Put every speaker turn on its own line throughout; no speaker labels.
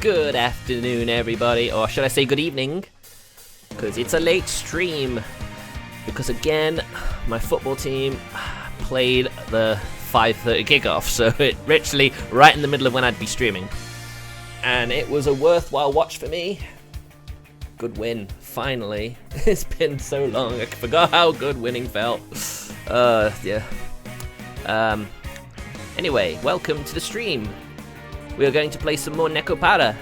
Good afternoon, everybody, or should I say good evening? Because it's a late stream. Because again, my football team played the 5:30 kickoff, so it literally right in the middle of when I'd be streaming. And it was a worthwhile watch for me. Good win, finally. It's been so long, I forgot how good winning felt. Yeah. Anyway, welcome to the stream. We are going to play some more Nekopara.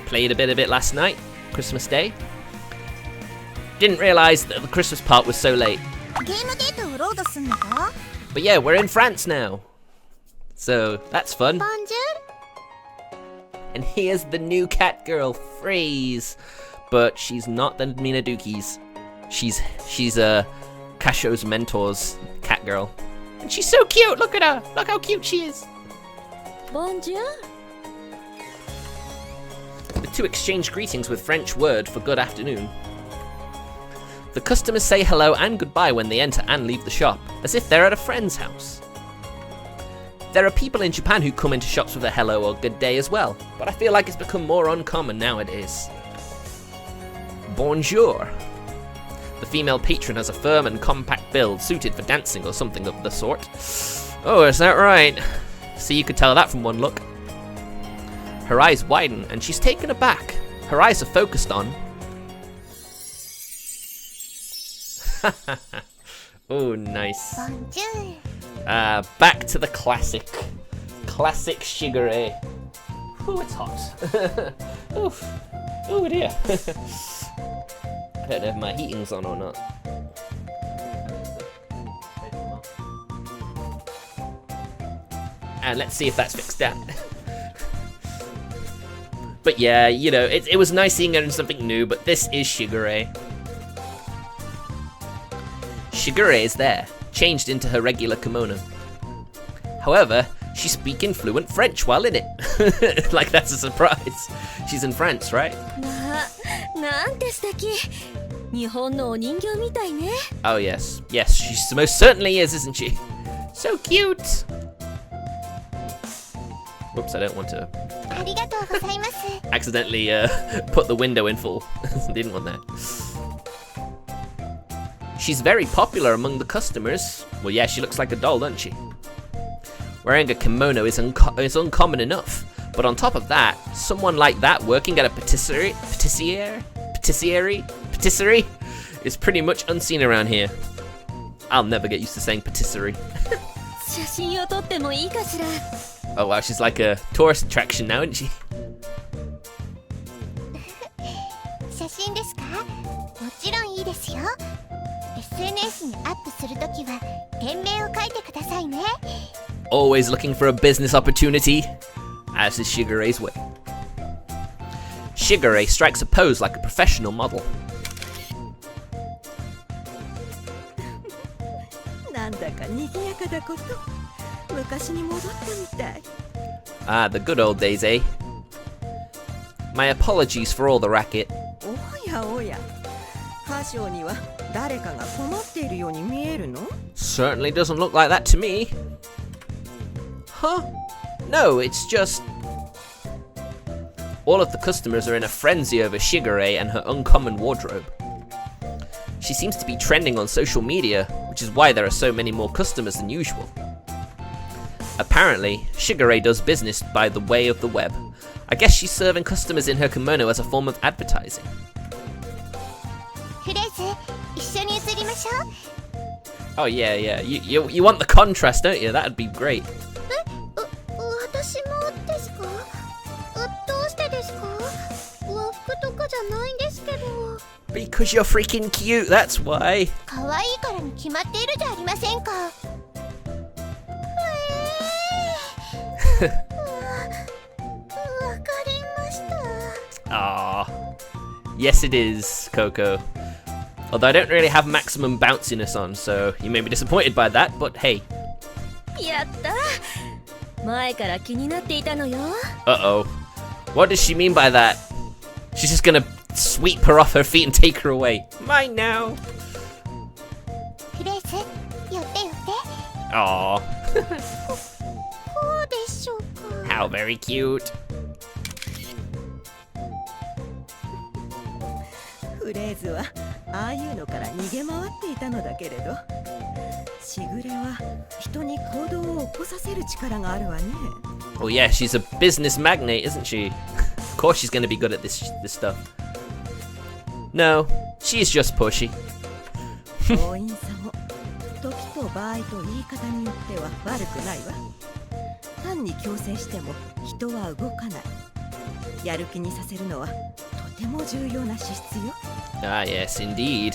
Played a bit of it last night, Christmas Day. Didn't realise that the Christmas part was so late. But yeah, we're in France now. So, that's fun.
Bonjour.
And here's the new cat girl, Freeze. But she's not the Minadukis. She's Kasho's mentor's cat girl. And she's so cute, look at her. Look how cute she is.
Bonjour.
The two exchange greetings with French word for good afternoon. The customers say hello and goodbye when they enter and leave the shop, as if they're at a friend's house. There are people in Japan who come into shops with a hello or good day as well, but I feel like it's become more uncommon nowadays. Bonjour. The female patron has a firm and compact build suited for dancing or something of the sort. Oh, is that right? See, you could tell that from one look. Her eyes widen and she's taken aback. Her eyes are focused on... Oh, nice.
Bonjour.
Back to the classic. Classic Shigure. Oh, it's hot. Oof. Oh dear. I don't know if my heating's on or not. And let's see if that's fixed that. But yeah, you know, it was nice seeing her in something new, but this is Shigure. Shigure is there, changed into her regular kimono. However, she's speaking fluent French while in it. Like that's a surprise. She's in France, right? Oh yes, yes, she most certainly is, isn't she? So cute! Whoops, I don't want to accidentally put the window in full. Didn't want that. She's very popular among the customers. Well, yeah, she looks like a doll, doesn't she? Wearing a kimono is uncommon enough, but on top of that, someone like that working at a patisserie is pretty much unseen around here. I'll never get used to saying patisserie. Oh wow, she's like a tourist attraction now, isn't she? Always looking for a business opportunity, as is Shigure's way. Shigure strikes a pose like a professional model. Ah, the good old days, eh? My apologies for all the racket. Certainly doesn't look like that to me. Huh? No, it's just... All of the customers are in a frenzy over Shigure and her uncommon wardrobe. She seems to be trending on social media, which is why there are so many more customers than usual. Apparently, Shigure does business by the way of the web. I guess she's serving customers in her kimono as a form of advertising. Oh yeah, yeah. You want the contrast, don't you? That'd be great. Because you're freaking cute, that's why. Ah, yes it is, Coco. Although I don't really have maximum bounciness on, so you may be disappointed by that, but hey. Uh-oh. What does she mean by that? She's just gonna sweep her off her feet and take her away. Mine now. Aww. How very cute.
フレーズはああいうのから逃げ回っていたのだけれど、しぐれは人に行動を起こさせる力があるわね。
Oh yeah, she's a business magnate, isn't she? Of course she's going to be good at this stuff. No, she's just pushy.
強引さも時と場合と言い方によっては悪くないわ。単に強制しても人は動かない。やる気にさせるのはとても重要な資質よ。
Ah, yes, indeed.
一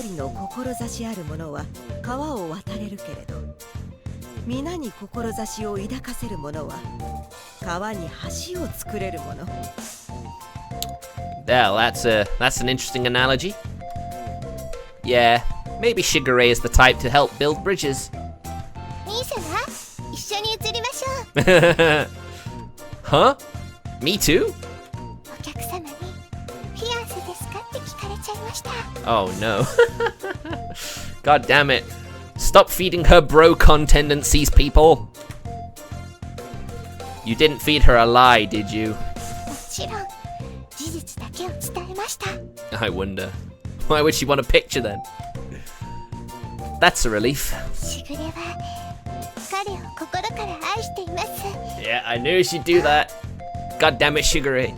人の志ある者は川を渡れるけれど、皆に志を抱かせる者は川に橋を作れるもの。
Well, that's an interesting analogy. Yeah, maybe Shigure is the type to help build bridges.
兄様、一緒に移りましょう。
Huh? Me too?
お客様にフィアンセですかって聞かれちゃいました。
Oh no. God damn it. Stop feeding her bro-con tendencies, people. You didn't feed her a lie, did you?
もちろん、事実だけを伝えました。
I wonder. Why would she want a picture then? That's a relief.
しぐれは彼を心から愛しています。
Yeah, I knew she'd do that. God damn it, Shigure.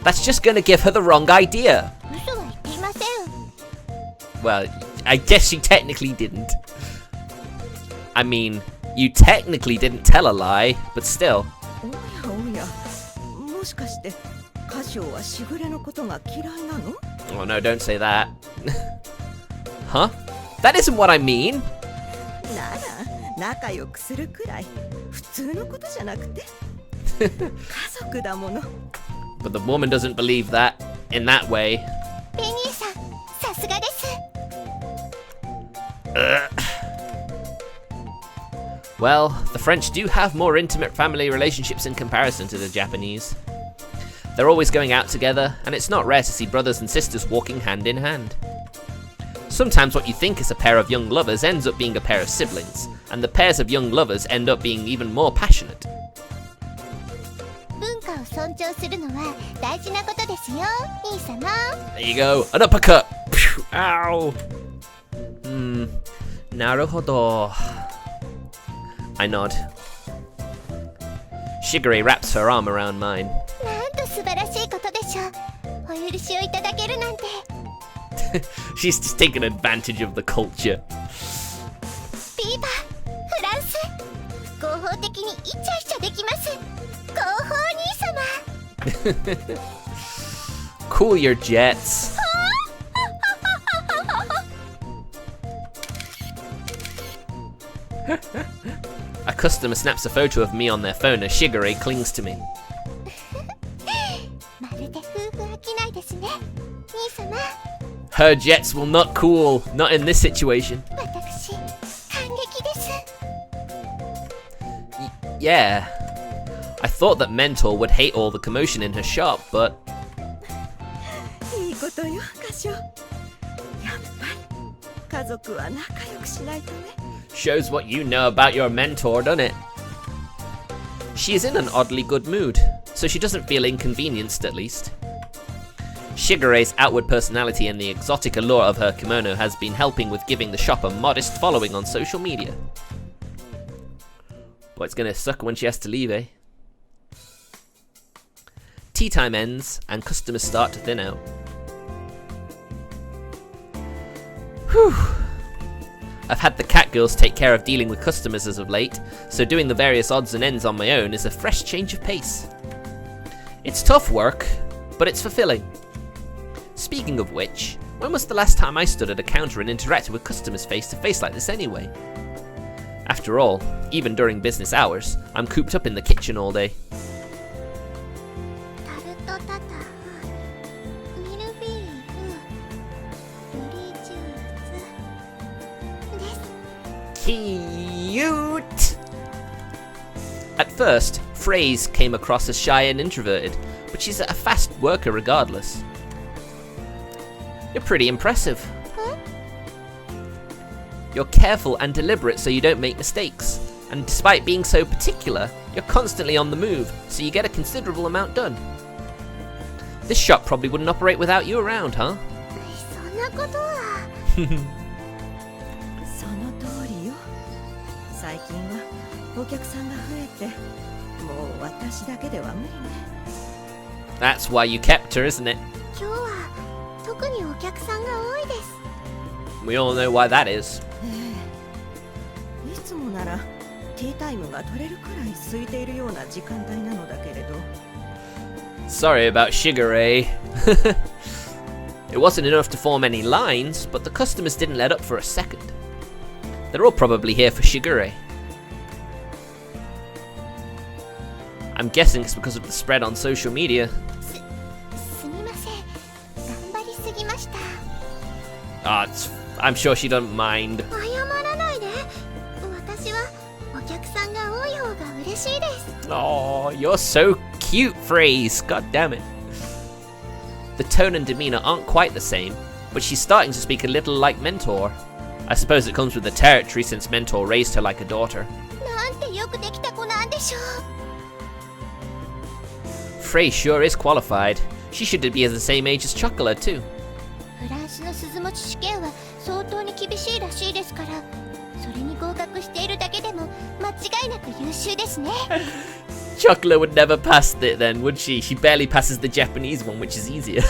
That's just gonna give her the wrong idea.
嘘は言っていません。
Well, I guess she technically didn't. I mean, you technically didn't tell a lie, but still.
おやおや、もしかして歌唱はしぐれのことが嫌いなの？
Oh no, don't say that. Huh? That isn't what I mean.
なら仲良くするくらい普通のことじゃなくて家族だもの。
But the woman doesn't believe that in that way.
ベニーさん、さすがです。
Well, the French do have more intimate family relationships in comparison to the Japanese. They're always going out together, and it's not rare to see brothers and sisters walking hand in hand. Sometimes what you think is a pair of young lovers ends up being a pair of siblings, and the pairs of young lovers end up being even more passionate.
文化を尊重するのは大事なことですよ、兄様。
There you go, an uppercut! Phew, ow! Naruhodo. I nod. Shigure wraps her arm around mine.
なんと素晴らしいことでしょう。お許しをいただけるなんて。
She's just taking advantage of the culture.
ビーバー、フランス、合法的にイチャイチャできます。合法兄様。
Cool your jets. A customer snaps a photo of me on their phone as Shigure clings to me.
まるで夫婦飽きないですね、兄様。
Her jets will not cool, not in this situation.
私、感激です。
Yeah. I thought that Mentor would hate all the commotion in her shop, but
いいことよ、歌唱。やっぱり家族は仲良くしないとね。
shows what you know about your mentor, doesn't it? She is in an oddly good mood, so she doesn't feel inconvenienced at least. Shigure's outward personality and the exotic allure of her kimono has been helping with giving the shop a modest following on social media. Boy, it's gonna suck when she has to leave, eh? Tea time ends, and customers start to thin out. Whew. I've had the cat girls take care of dealing with customers as of late, so doing the various odds and ends on my own is a fresh change of pace. It's tough work, but it's fulfilling. Speaking of which, when was the last time I stood at a counter and interacted with customers face to face like this anyway? After all, even during business hours, I'm cooped up in the kitchen all day.
タルトタタン、ミルフィーユ、ブリーチューズです。
Cute! At first, Phrase came across as shy and introverted, but she's a fast worker regardless. You're pretty impressive.
Huh?
You're careful and deliberate so you don't make mistakes, and despite being so particular, you're constantly on the move, so you get a considerable amount done. This shop probably wouldn't operate without you around, huh?
そんなことは。
その通りよ。最近はお客さんが増えて、もう私だけでは無理ね。
That's why you kept her, isn't it?
今日は特にお客さんが多いです。
We all know why that is.
いつもならティータイムが取れるくらい空いているような時間帯なのだけれど。
Sorry about Shigure. It wasn't enough to form any lines, but the customers didn't let up for a second. They're all probably here for Shigure. I'm guessing it's because of the spread on social media.
すみません。頑張りすぎました。
I'm sure she doesn't mind.
謝らないで。私はお客さんが多い方が嬉しいです。
Oh, you're so cute, Phrase. God damn it. The tone and demeanor aren't quite the same, but she's starting to speak a little like Mentor. I suppose it comes with the territory since Mentor raised her like a daughter.
なんてよくできた子なんでしょう。
Frey sure is qualified. She should be the same age as Chocola too.
フランスの鈴持ち試験は相当に厳しいらしいですから、それに合格しているだけでも間違いなく優秀ですね。
Chocola would never pass it then, would she? She barely passes the Japanese one, which is easier.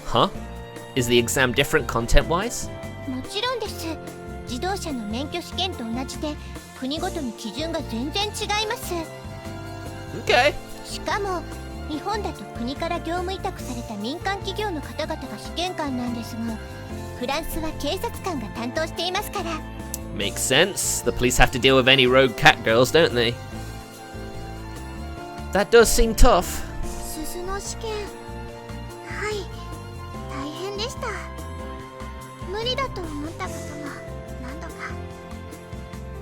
Huh? Is the exam different content-wise?
もちろんです。自動車の免許試験と同じで、国ごとに基準が全然違います。
Okay.
しかも日本だと国から業務委託された民間企業の方々が試験官なんですが、フランスは警察官が担当していますから。
Makes sense. The police have to deal with any rogue cat girls, don't they? That does seem tough.
鈴の試験、はい、大変でした。無理だと思ったことも何度か。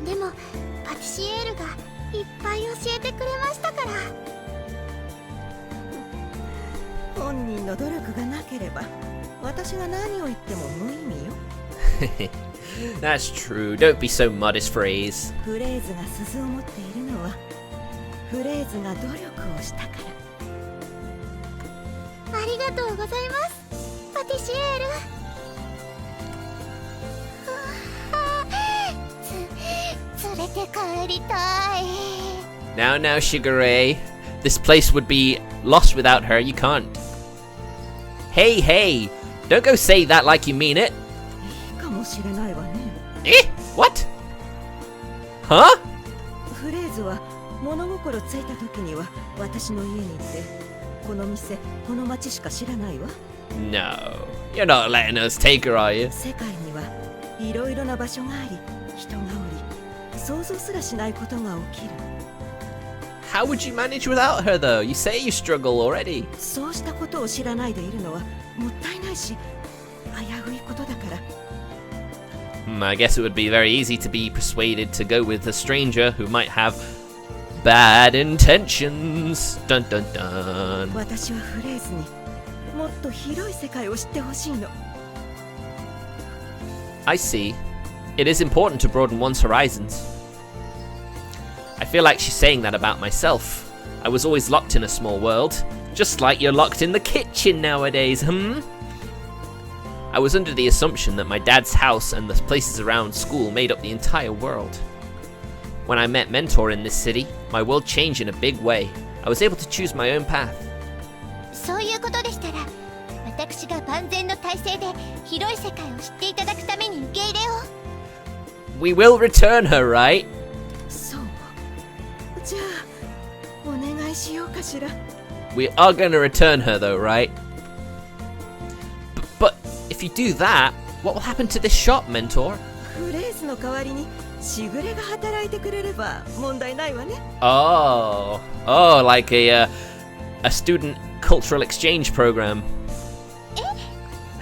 でもパティシエールがいっぱい教えてくれましたから。
本人の努力がなければ私が何を言っても無意味よ。
That's true. Don't be so modest, Phrase.
フレーズが鈴を持っているのはフレーズが努力をしたから。
ありがとうございます、パティシエール。連れて帰りたい。
Now, Shigure. This place would be lost without her. You can't. Hey, don't go say that like you mean it.
いいかもしれないわね。
What? Huh?
フレーズは物心ついた時には私の家にいて、この店、この町しか知らないわ。
No, you're not letting us take her, are you?
世界にはいろいろな場所があり、人がおり、想像すらしないことが起きる。
How would you manage without her, though? You say you struggle already.
そうしたことを知らないでいるのはもったいないし、危ういことだから。
I guess it would be very easy to be persuaded to go with a stranger who might have bad intentions. Dun dun dun.
私はフレーズにもっと広い世界を知ってほしいの。
I see. It is important to broaden one's horizons. I feel like she's saying that about myself. I was always locked in a small world, just like you're locked in the kitchen nowadays, I was under the assumption that my dad's house and the places around school made up the entire world. When I met Mentor in this city, my world changed in a big way. I was able to choose my own path.
そういうことでしたら、私が万全の体制で広い世界を知っていただくために受け入れを。
We will return her, right?
そう。じゃあ、お願いしようかしら。
We are gonna return her though, right? But if you do that, what will happen to this shop, Mentor?
フレーズの代わりにしぐれが働いてくれれば問題ないわね。
Oh, like a student cultural exchange program.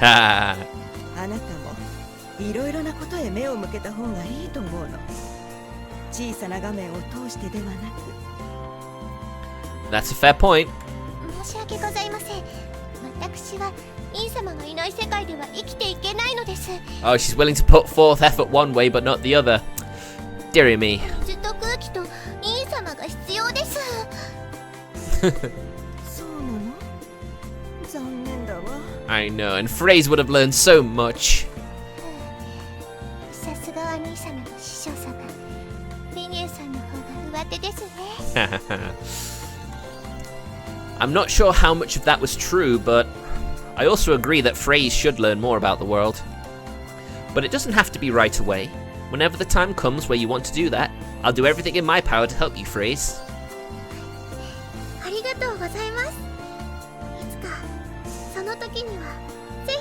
あなたもいろいろなことへ目を向けた方がいいと思うの。小さな画面を通してではなく。
That's a fair point.
申し訳ございません。私はイン様がいない世界では生きていけないのです。
Oh, she's willing to put forth effort one way but not the other. Dear me.
水と空気とイン様が必要です。
そうなの？
I know, and Phrase would have learned so much.
さすがは兄様の師匠様。メニューさんの方が上手ですね。
I'm not sure how much of that was true, but I also agree that Phrase should learn more about the world. But it doesn't have to be right away. Whenever the time comes where you want to do that, I'll do everything in my power to help you, Phrase.
ありがとうございます。いつかその時にはぜひ。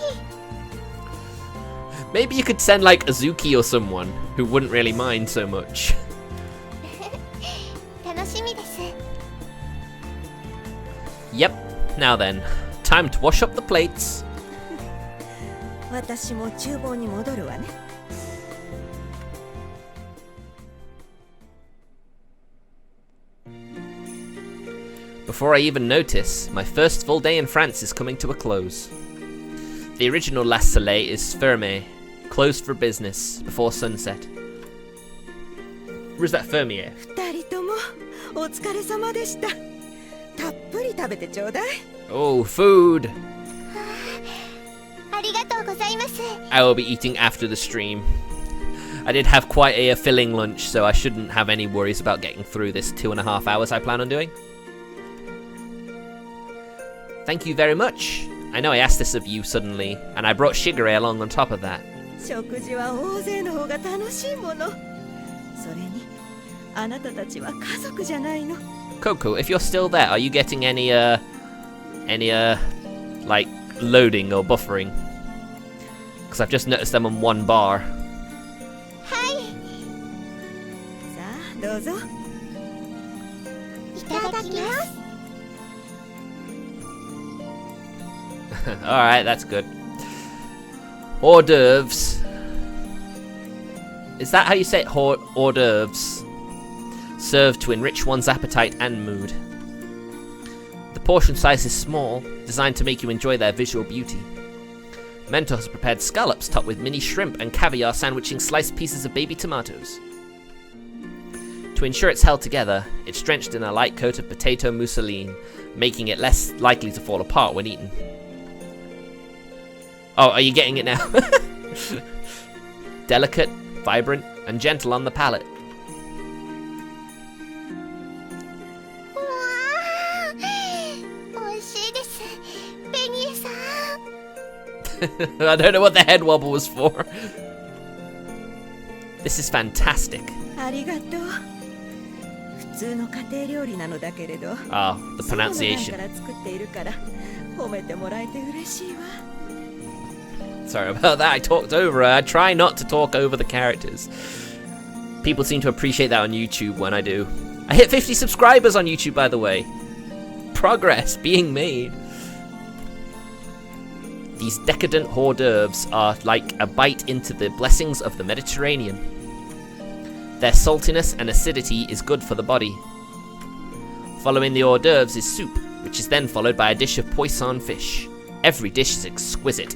Maybe you could send like Azuki or someone who wouldn't really mind so much.
楽しみです。
Yep, now then, time to wash up the plates.
私も厨房に戻るわね。
Before I even notice, my first full day in France is coming to a close. The original La Soleil is fermé, closed for business, before sunset. Where's that fermier?
二人ともお疲れ様でした。たっぷり食べてちょうだい。
Oh, food!
ありがとうございます。
I will be eating after the stream. I did have quite a filling lunch, so I shouldn't have any worries about getting through this 2.5 hours I plan on doing. Thank you very much. I know I asked this of you suddenly, and I brought Shigure along on top of that.
食事は大勢の方が楽しいもの。それにあなたたちは家族じゃないの。
Coco, if you're still there, are you getting any like loading or buffering? Because I've just noticed them on one bar.
はい。
さあどうぞ。
いただきます。
Alright, that's good. Hors d'oeuvres. Is that how you say it? Hors d'oeuvres. Served to enrich one's appetite and mood. The portion size is small, designed to make you enjoy their visual beauty. Mentor has prepared scallops topped with mini shrimp and caviar sandwiching sliced pieces of baby tomatoes. To ensure it's held together, it's drenched in a light coat of potato mousseline, making it less likely to fall apart when eaten. Oh, are you getting it now? Delicate, vibrant, and gentle on the palate.
うわー、美味しいです。ベニエさん。
I don't know what the head wobble was for. This is fantastic.
ありがとう。普通の家庭料理なのだけれど。
Ah, the pronunciation.
から作っているから褒めてもらえて嬉しいわ。
Sorry about that, I talked over her. I try not to talk over the characters. People seem to appreciate that on YouTube when I do. I hit 50 subscribers on YouTube, by the way. Progress being made. These decadent hors d'oeuvres are like a bite into the blessings of the Mediterranean. Their saltiness and acidity is good for the body. Following the hors d'oeuvres is soup, which is then followed by a dish of poisson fish. Every dish is exquisite.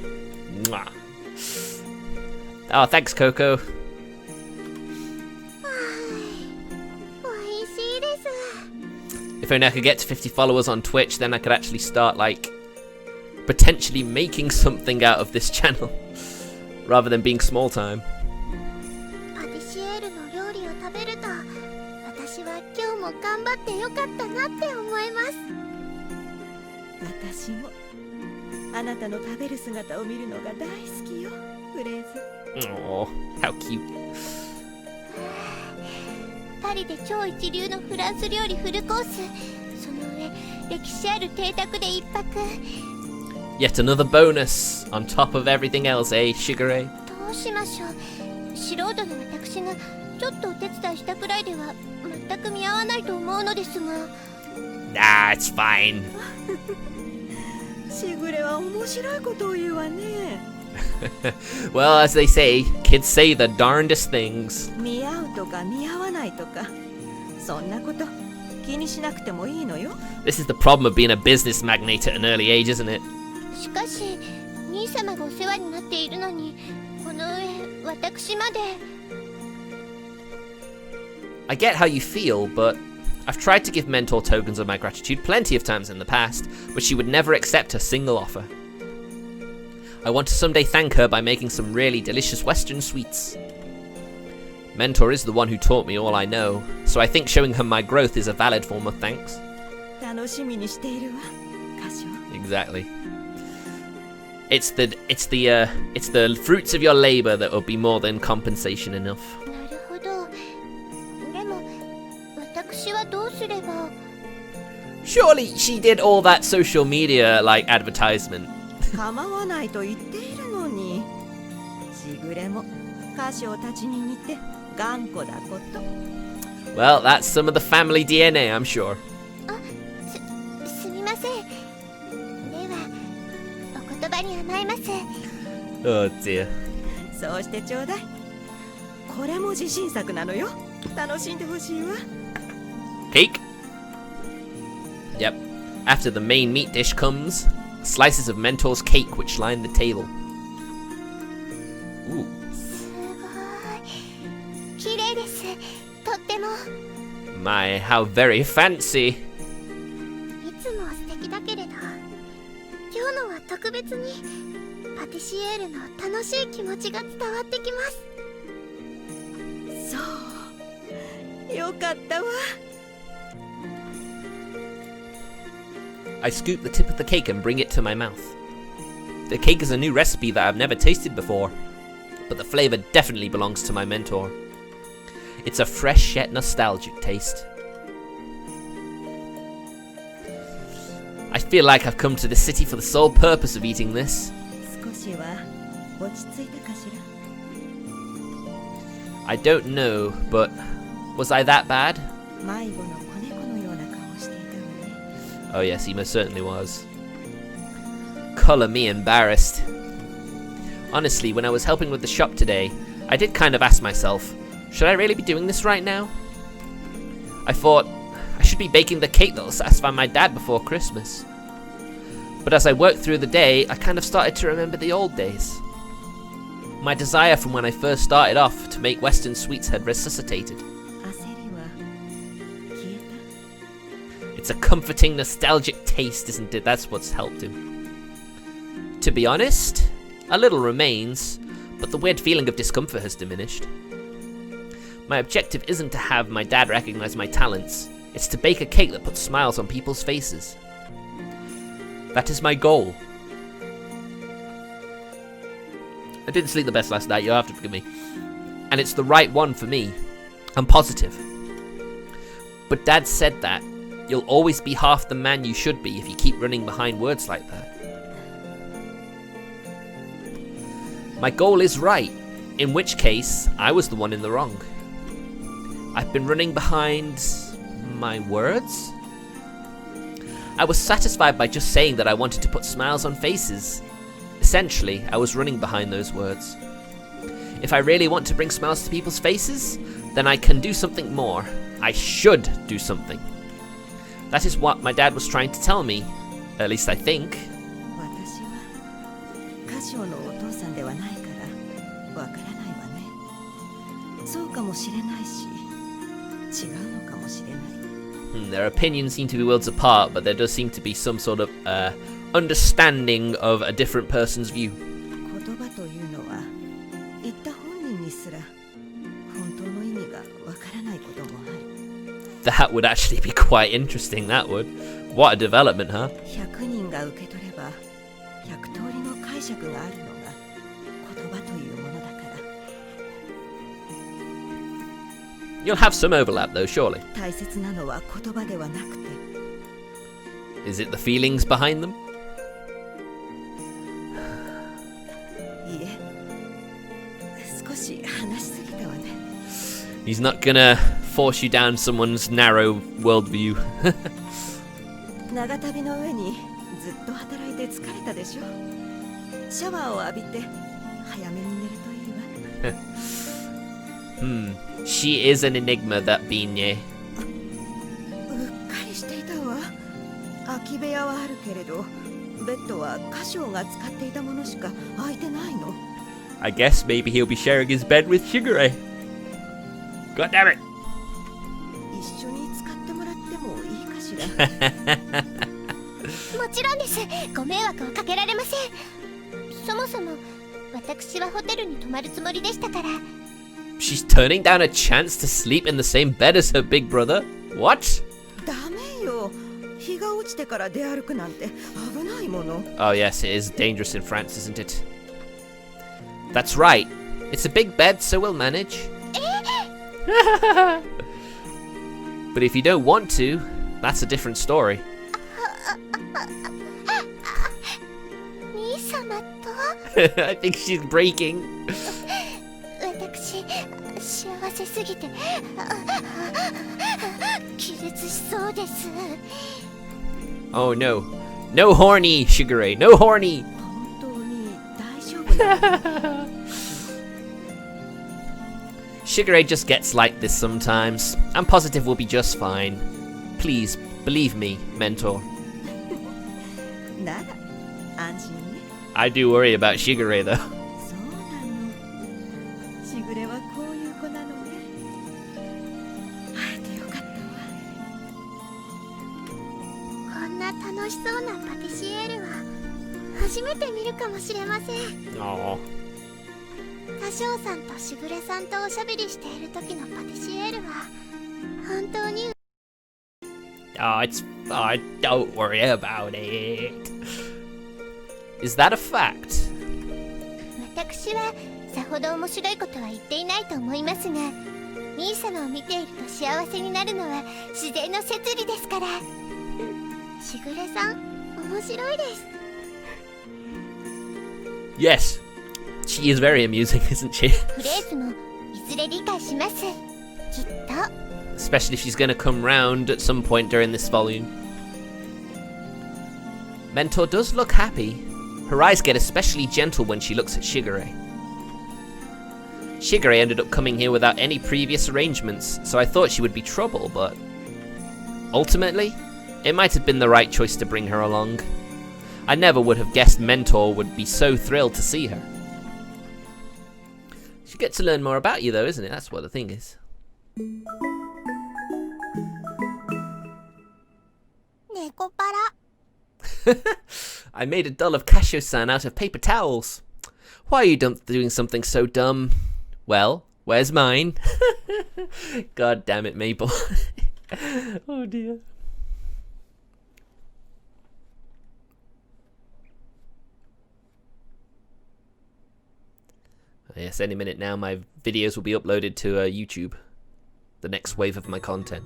Mwah. Oh, thanks, Coco.
美味しいです。
If only I could get to 50 followers on Twitch, then I could actually start, like, potentially making something out of this channel, rather than being small time.
パティシエールの料理を食べると、私は今日も頑張ってよかったなって思います。
私もあなたの食べる姿を見るのが大好きよ、フレーズ。
Oh, how cute.
パリで超一流のフランス料理フルコース、その上歴史ある邸宅で一泊。
Yet another bonus on top of everything else, eh, Shigure?
どうしましょう。素人の私がちょっとお手伝いしたくらいでは全く見合わないと思うのですが。
Ah, it's fine.
しぐれは面白いことを言うわね。
Well, as they say, kids say the darndest things.
見合うとか見合わないとか、そんなこと気にしなくてもいいのよ。
This is the problem of being a business magnate at an early age, isn't it?
しかし兄様がお世話になっているのに、この上私まで。
I get how you feel, but I've tried to give Mentor tokens of my gratitude plenty of times in the past, but she would never accept a single offer. I want to someday thank her by making some really delicious Western sweets. Mentor is the one who taught me all I know, so I think showing her my growth is a valid form of thanks.
楽しみにしているわ、カシオ。
Exactly. It's the fruits of your labor that will be more than compensation enough.
なるほど。でも私はどうすれば。
Surely she did all that social media like advertisement.
構わないと言っているのに。しぐれもカシオたちに似て頑固だこと。
Well, that's some of the family DNA, I'm sure.
すみません。ではお言葉に甘えます。
Oh dear.
そうしてちょうだい。これも自信作なのよ。楽しんでほしいわ。
Cake? Yep. After the main meat dish comes slices of Mentor's cake which line the table. Ooh.
すごい。綺麗です。とっても。
My, how very fancy.
いつも素敵だけれど、今日のは特別にパティシエールの楽しい気持ちが伝わってきます。
そう。よかったわ。
I scoop the tip of the cake and bring it to my mouth. The cake is a new recipe that I've never tasted before, but the flavor definitely belongs to my mentor. It's a fresh yet nostalgic taste. I feel like I've come to this city for the sole purpose of eating this.
少しは落ち着いたかしら。
I don't know, but was I that bad?
迷子の子猫のような顔をしていたわね。
Oh yes, he most certainly was. Color me embarrassed. Honestly, when I was helping with the shop today, I did kind of ask myself, should I really be doing this right now? I thought, I should be baking the cake that will satisfy my dad before Christmas. But as I worked through the day, I kind of started to remember the old days. My desire from when I first started off to make Western sweets had resuscitated.
焦りは消えた。
It's a comforting, nostalgic taste, isn't it? That's what's helped him. To be honest, a little remains, but the weird feeling of discomfort has diminished. My objective isn't to have my dad recognize my talents, it's to bake a cake that puts smiles on people's faces. That is my goal. I didn't sleep the best last night, you'll have to forgive me. And it's the right one for me. I'm positive. But Dad said that you'll always be half the man you should be if you keep running behind words like that. My goal is right, in which case I was the one in the wrong. I've been running behind my words? I was satisfied by just saying that I wanted to put smiles on faces. Essentially, I was running behind those words. If I really want to bring smiles to people's faces, then I can do something more. I should do something. That is what my dad was trying to tell me, at least I think.
私はカシオのお父さんではないからわからないわね。そうかもしれないし、違うのかもしれない。
Their opinions seem to be worlds apart, but there does seem to be some sort of understanding of a different person's view.
言葉というのは言った本人にすら本当の意味がわからないこともある。
That would actually be quite interesting, that would. What a development, huh?
100人が受け取れば100通りの解釈があるのが言葉というものだから。
You'll have some overlap though, surely.
大切なのは言葉ではなくて
Is it the feelings behind them?
いえ少し話しすぎたわね。
He's not gonna force you down someone's narrow worldview.
長旅の上にずっと働いて疲れたでしょ。シャワーを浴びて早めに寝るといいわ。
She is an enigma, that Binye.
うっかりしていたわ。空き部屋はあるけれど、ベッドはカシオが使っていたものしか空いてないの。
I guess maybe he'll be sharing his bed with Shigure. God damn it!
一緒に使ってもらってもいいかしら。
もちろんです。ご迷惑はかけられません。そもそも私はホテルに泊まるつもりでしたから。
She's turning down a chance to sleep in the same bed as her big brother? What?
ダメよ。日が落ちてから出歩くなんて危ないもの。
Oh yes, it is dangerous in France, isn't it? That's right. It's a big bed, so we'll manage. But if you don't want to, that's a different story.
兄様と
I think she's breaking.
私幸せすぎて気絶しそうです。
Oh no. No horny, Sugar Ray. No horny.
本当に大丈夫なの？
Sugar Ray just gets like this sometimes. I'm positive we'll be just fine. Please, believe me, mentor.
なら安心ね。
I do worry about Sugar Ray though.
そうなの。しぐれはこういう子なのね。会えてよかったわ。
こんな楽しそうなパティシエールは初めて見るかもしれません。
Aww.
多少さんとしぐれさんとおしゃべりしている時のパティシエールは本当に
Oh, it's fine. Don't worry about it. Is that a fact?
私はさほど面白いことは言っていないと思いますが、兄様を見ていると幸せになるのは自然の摂理ですから。しぐれさん面白いです。
Yes. She is very amusing, isn't she?
フレーズもいずれ理解します。きっと。
Especially if she's going to come round at some point during this volume. Mentor does look happy. Her eyes get especially gentle when she looks at Shigure. Shigure ended up coming here without any previous arrangements, so I thought she would be trouble, but ultimately, it might have been the right choice to bring her along. I never would have guessed Mentor would be so thrilled to see her. She gets to learn more about you though, isn't it? That's what the thing is.
Nekopara.
I made a doll of Casio-san out of paper towels. Why are you doing something so dumb? Well, where's mine? God damn it, Maple. Oh dear. Yes, any minute now my videos will be uploaded to YouTube. The next wave of my content.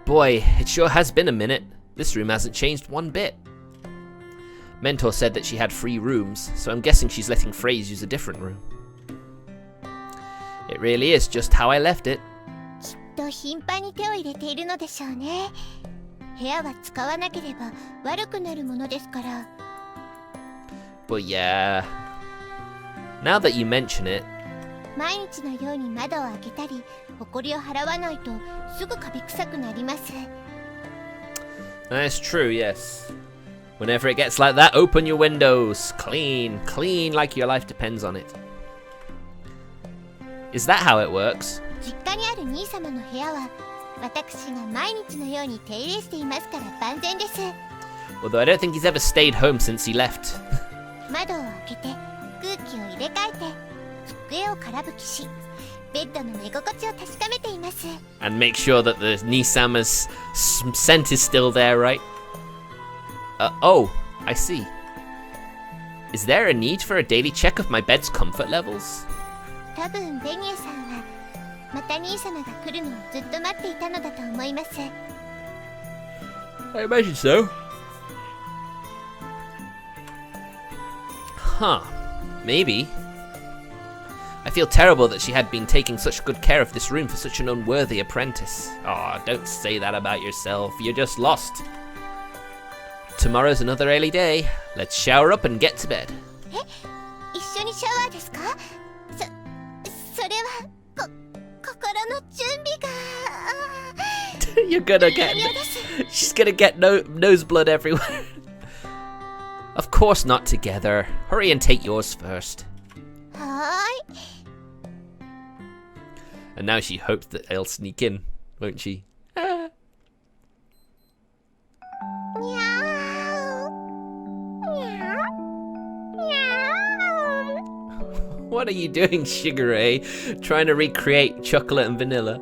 Boy, it sure has been a minute. This room hasn't changed one bit. Mentor said that she had 3 rooms, so I'm guessing she's letting Phrase use a different room. It really is just how I left it.
きっと頻繁に手を入れているのでしょうね。部屋は使わなければ悪くなるものですから。
But yeah, now that you mention it,
毎日のように窓を開けたり、埃を払わないとすぐカビ臭くなります。
that's true, yes. Whenever it gets like that, open your windows. Clean, clean like your life depends on it. Is that how it works?
実家にある兄様の部屋は私が毎日のように手入れしていますから万全です。
Although I don't think he's ever stayed home since he left.
窓を開けて空気を入れ替えて机を空拭きし、ベッドの寝心地を確かめています。
And make sure that the Nisama's scent is still there, right? Oh, I see. Is there a need for a daily check of my bed's comfort levels?
多分ベニエさんはまた兄様が来るのをずっと待っていたのだと思います。
I imagine so. Huh. Maybe. I feel terrible that she had been taking such good care of this room for such an unworthy apprentice. Aw, don't say that about yourself. You're just lost. Tomorrow's another early day. Let's shower up and get to bed.
え、一緒にシャワーですか？それは心の準備が。
You're gonna get. She's gonna get noseblood everywhere. Of course not together. Hurry and take yours first.
はーい。
And now she hopes that they'll sneak in, won't she?
にゃー。
What are you doing, Shigure? Trying to recreate chocolate and vanilla.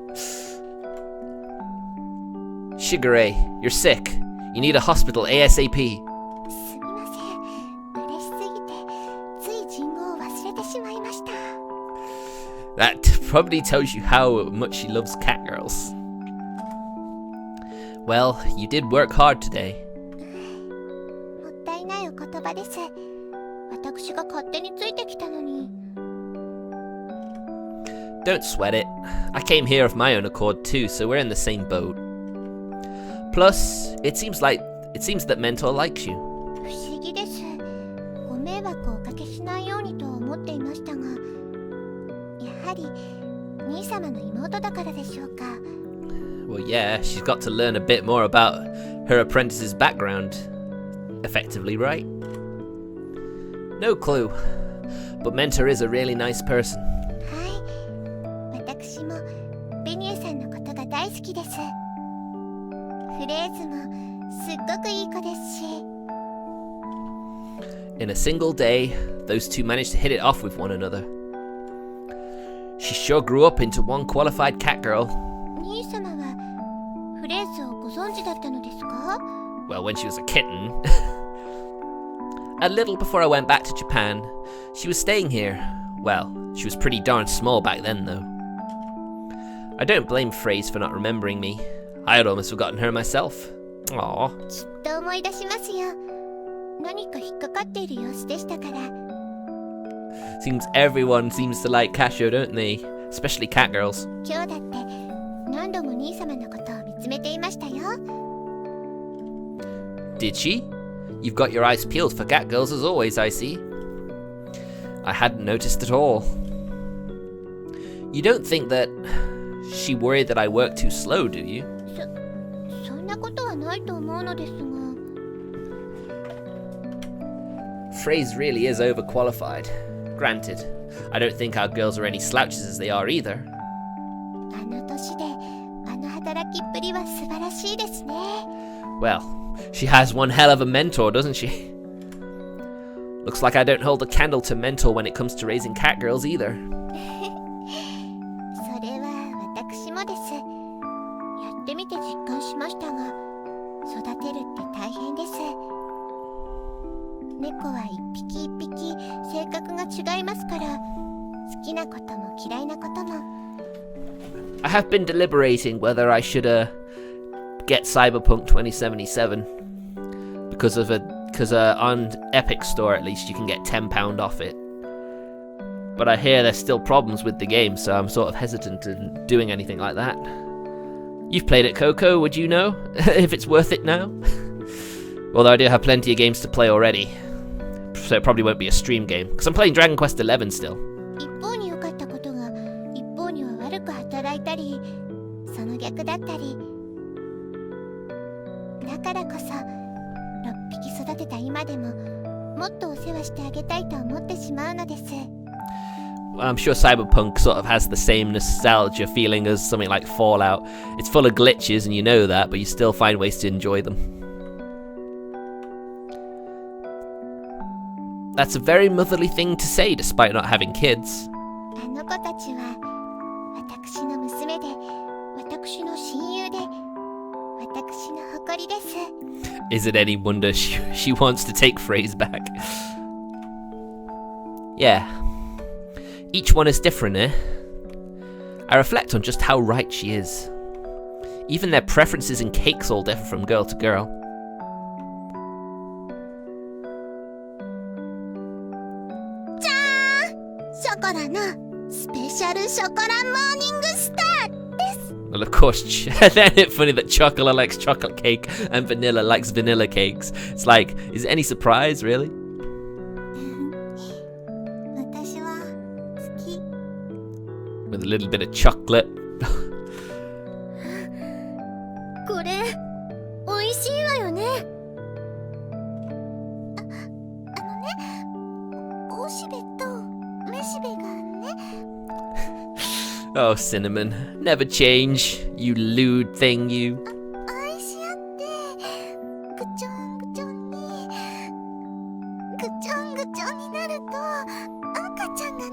Shigure, you're sick. You need a hospital ASAP.
すみません。嬉しすぎてつい人語を忘れてしまいました。
That probably tells you how much she loves cat girls. Well, you did work hard today.
もったいないお言葉です。私が勝手についてきたのに。
Don't sweat it. I came here of my own accord too, so we're in the same boat. Plus, it seems that Mentor likes you.
不思議です。ご迷惑をおかけしないようにと思っていましたが、やはり兄様の妹だからでしょうか。
Well, yeah, she's got to learn a bit more about her apprentice's background. Effectively, right? No clue. But Mentor is a really nice person.
はい。私もベニエさんのことが大好きです。フレーズもすっごくいい子ですし。
In a single day, those two managed to hit it off with one another. She sure grew up into one qualified cat girl.
兄様はフレーズをご存知だったのですか？
Well, when she was a kitten. A little before I went back to Japan, she was staying here. Well, she was pretty darn small back then, though. I don't blame Phrase for not remembering me. I had almost forgotten her myself. Aww.
きっと思い出しますよ。何か引っかかっている様子でしたから。
Seems everyone seems to like Casio, don't they? Especially cat girls.
今日だって何度も兄様のことを見つめていましたよ。
Did she? You've got your eyes peeled for cat girls as always, I see. I hadn't noticed at all. You don't think that she worried that I work too slow, do you?
そんなことはないと思うのですが。
Phrase really is overqualified. Granted, I don't think our girls are any slouches as they are either.
あの年であの働きっぷりは素晴らしいですね。
Well, she has one hell of a mentor, doesn't she? Looks like I don't hold a candle to Mentor when it comes to raising cat girls either.
それは私もです。やってみて実感しましたが、育てるって大変です。猫は一匹一匹性格が違いますから、好きなことも嫌いなことも。
I have been deliberating whether I should get Cyberpunk 2077 because on Epic Store at least you can get £10 off it. But I hear there's still problems with the game, so I'm sort of hesitant in doing anything like that. You've played it, Coco, would you know if it's worth it now? Although I do have plenty of games to play already, so it probably won't be a stream game, because I'm playing Dragon Quest XI still.
一方に良かったことが一方には悪く働いたり、その逆だったり。だからこそ6匹育てた今でももっとお世話してあげたいと思ってしまうのです。
I'm sure Cyberpunk sort of has the same nostalgia feeling as something like Fallout. It's full of glitches and you know that, but you still find ways to enjoy them. That's a very motherly thing to say despite not having kids.
あの子たちは私の娘で、私の親友で、私の誇りです。
Is it any wonder she wants to take Phrase back? Yeah. Each one is different, eh? I reflect on just how right she is. Even their preferences in cakes all differ from girl to girl.
ショコラのスペシャルショコラモーニングスターです。
Well, of course, isn't it funny that chocolate likes chocolate cake and vanilla likes vanilla cakes? It's like, is it any surprise, really?
私は好き。
With a little bit of chocolate.
これ美味しいわよね。あのね、おしべとめしべがね。
Oh, Cinnamon, never change, you lewd thing, you.
愛し合ってぐちょんぐちょんにぐちょんぐちょんになると赤ちゃんがね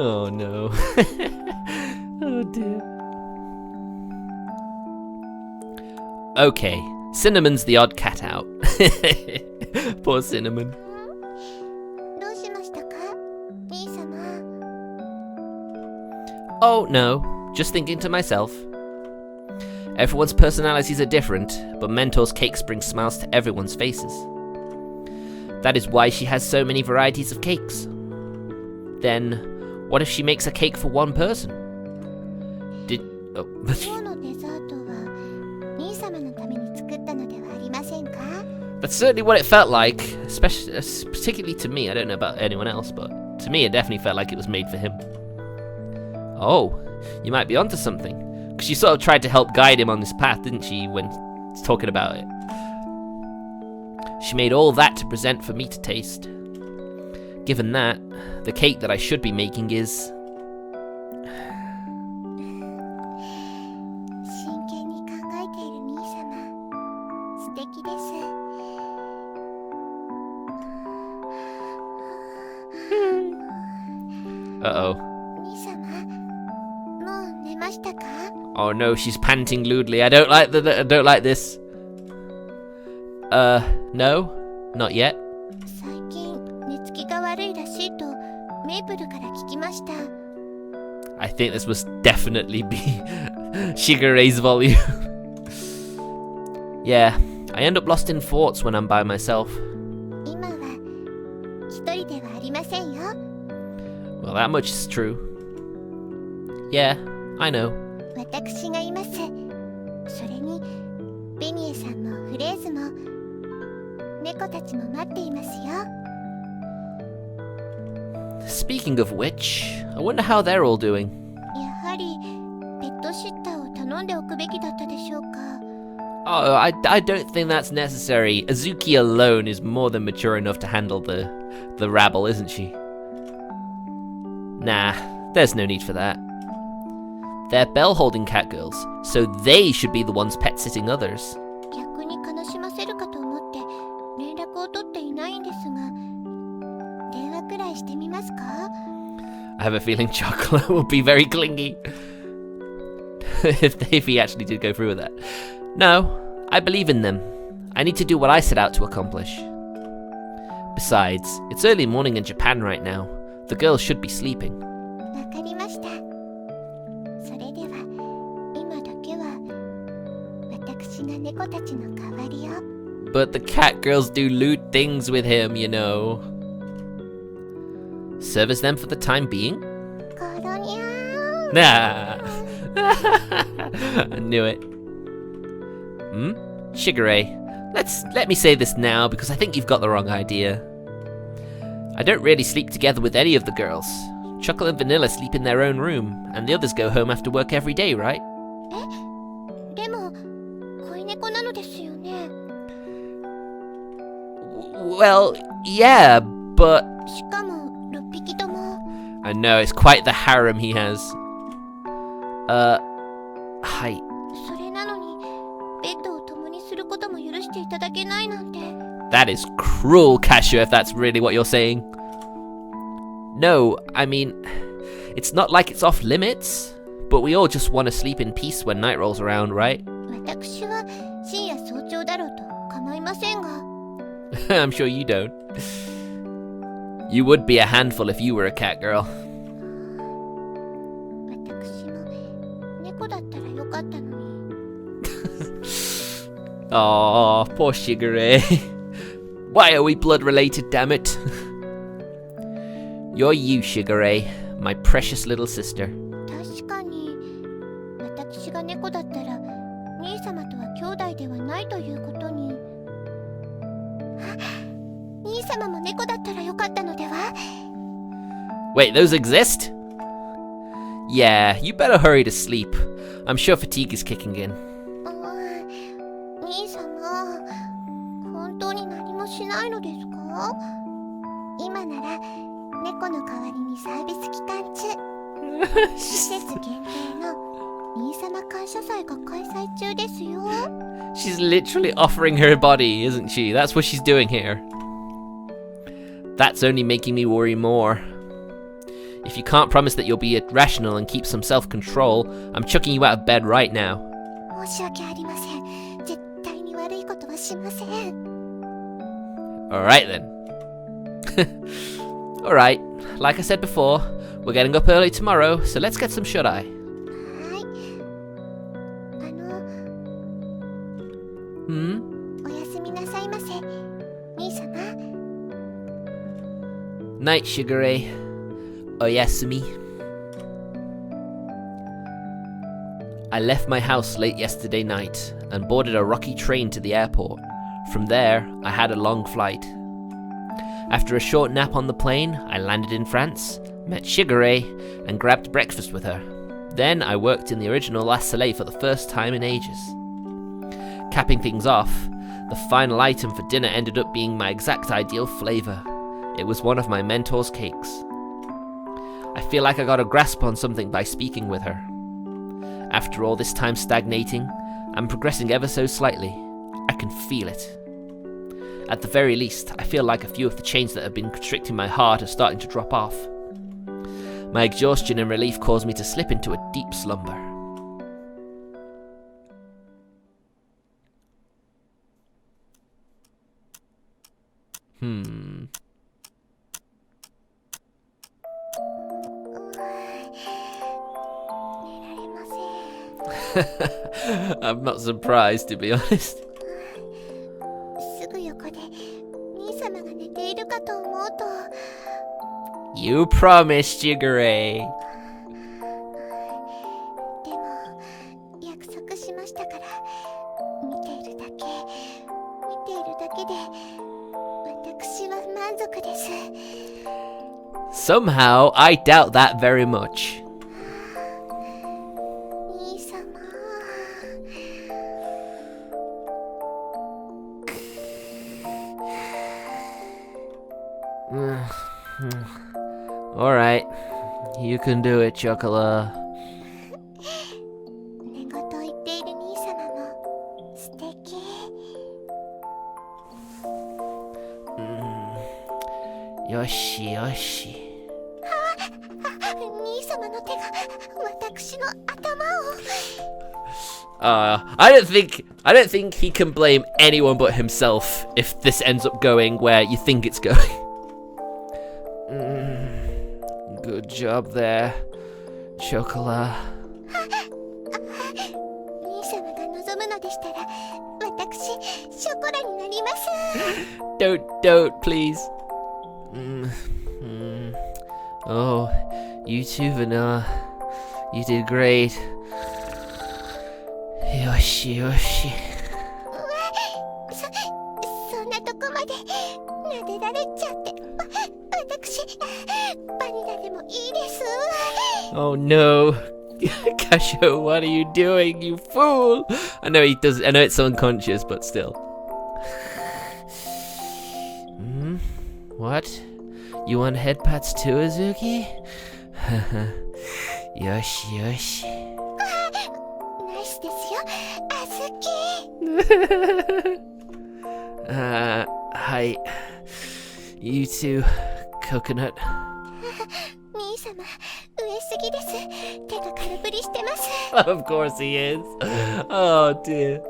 Oh no. Oh dear. Okay, Cinnamon's the odd cat out. Poor Cinnamon.
どうしましたか兄様
Oh no, just thinking to myself. Everyone's personalities are different, but Mentor's cakes bring smiles to everyone's faces. That is why she has so many varieties of cakes. Then, what if she makes a cake for one person? Oh.
今日のデザートは兄様のために作ったのではありませんか
That's certainly what it felt like, especially, particularly to me. I don't know about anyone else, but to me it definitely felt like it was made for him. Oh, you might be onto something. Because she sort of tried to help guide him on this path, didn't she, when talking about it? She made all that to present for me to taste. Given that, the cake that I should be making is...
真剣に考えている兄様素敵です
Uh-oh.
兄様もう寝ましたか
Oh no, she's panting lewdly. I don't like this. No? Not yet?
最近寝つきが悪いらしいとメイプルから聞きました
I think this must definitely be Shigeru's volume. Yeah, I end up lost in thoughts when I'm by myself.
今は一人ではありませんよ
Well, that much is true. Yeah, I know.
私がいますそれにベニエさんもフレーズも猫たちも待っていますよ
Speaking of which, I wonder how they're all doing.
やはりペットシッターを頼んでおくべきだったでしょうか
Oh, I don't think that's necessary. Azuki alone is more than mature enough to handle the rabble, isn't she? Nah, there's no need for that. They're bell-holding cat girls, so they should be the ones pet-sitting others.
逆に悲しませるかと思って連絡を取っていないんですが電話くらいしてみますか
I have a feeling Chocolate will be very clingy if he actually did go through with that. No, I believe in them. I need to do what I set out to accomplish. Besides, it's early morning in Japan right now. The girls should be sleeping.
わかりましたそれでは今だけは私が猫たちの代わりを
But the cat girls do lewd things with him, you know. Service them for the time being?
コロニャー
Nah. I knew it. Hmm? Shigure, let me say this now because I think you've got the wrong idea. I don't really sleep together with any of the girls. Chocolate and Vanilla sleep in their own room, and the others go home after work every day, right?
でも恋猫なのですよね
Well, yeah, but...
しかも6匹とも
I know, it's quite the harem he has. Hi.
それなのにベッドを共にすることも許していただけないなんて
That is cruel, Cashew, if that's really what you're saying. No, I mean, it's not like it's off limits, but we all just want to sleep in peace when night rolls around, right?
私は深夜早朝だろうと構いませんが
I'm sure you don't. You would be a handful if you were a cat girl.
私も猫だったらよかったのに
Aw, poor Shigure. Why are we blood related, damn it? You're you, Shigure, my precious little sister.
確かに私が猫だったら兄様とは兄弟ではないということにあ兄様も猫だったらよかったのでは
Wait, those exist? Yeah, you better hurry to sleep. I'm sure fatigue is kicking in.
兄様本当に何もしないのですか今なら猫の代わりにサービス期間中季節限定の兄様感謝祭が開催中ですよ
She's literally offering her body, isn't she? That's what she's doing here. That's only making me worry more. If you can't promise that you'll be rational and keep some self-control, I'm chucking you out of bed right now.
申し訳ありません。絶対に悪いことはしません。
Alright then. Alright, like I said before, we're getting up early tomorrow, so let's get some shut-eye.
はい。おやすみなさいませ。兄様。
Night, Shigure. Oyasumi. I left my house late yesterday night and boarded a rocky train to the airport. From there, I had a long flight. After a short nap on the plane, I landed in France, met Shigure, and grabbed breakfast with her. Then I worked in the original La Soleil for the first time in ages. Capping things off, the final item for dinner ended up being my exact ideal flavour. It was one of my mentor's cakes. I feel like I got a grasp on something by speaking with her. After all this time stagnating, I'm progressing ever so slightly. I can feel it. At the very least, I feel like a few of the chains that have been constricting my heart are starting to drop off. My exhaustion and relief caused me to slip into a deep slumber. I'm not surprised, to be honest.
すぐ横で兄様が寝ているかと思うと。
You promised, Shigure.
でも約束しましたから見ているだけで私は満足です。
Somehow, I doubt that very much.
兄様。
Alright, you can do it, Chocola.
寝言を言っている兄様も素敵。
Yoshi, Yoshi.
兄様の手が私の頭を。
I don't think he can blame anyone but himself if this ends up going where you think it's going. Good job there, Chocola.
兄様が望むのでしたら私ショコラになります。
Don't, please. Oh, you too, Vanilla. You did great. Yoshi, Yoshi.
そんなとこまで撫でられちゃって私バニラでもいいです。
Oh no. Kasho, what are you doing, you fool? I know it's unconscious, but still. What? You want head pats too, Azuki? Yoshi, Yoshi.
ナイスですよ、あずき。
Hi. You too, Coconut.
兄様、上すぎです。手が空振りしてます。
Of course he is. Oh dear.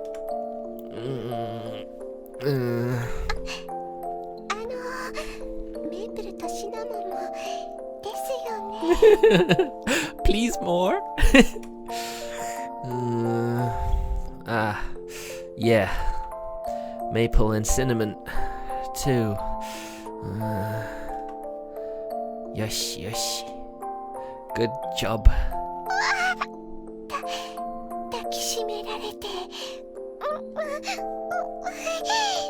メープルとシナモンもですよね。
Please more? Yeah. Maple and cinnamon, too. Yoshi, Yoshi. Good job.
抱きしめられて。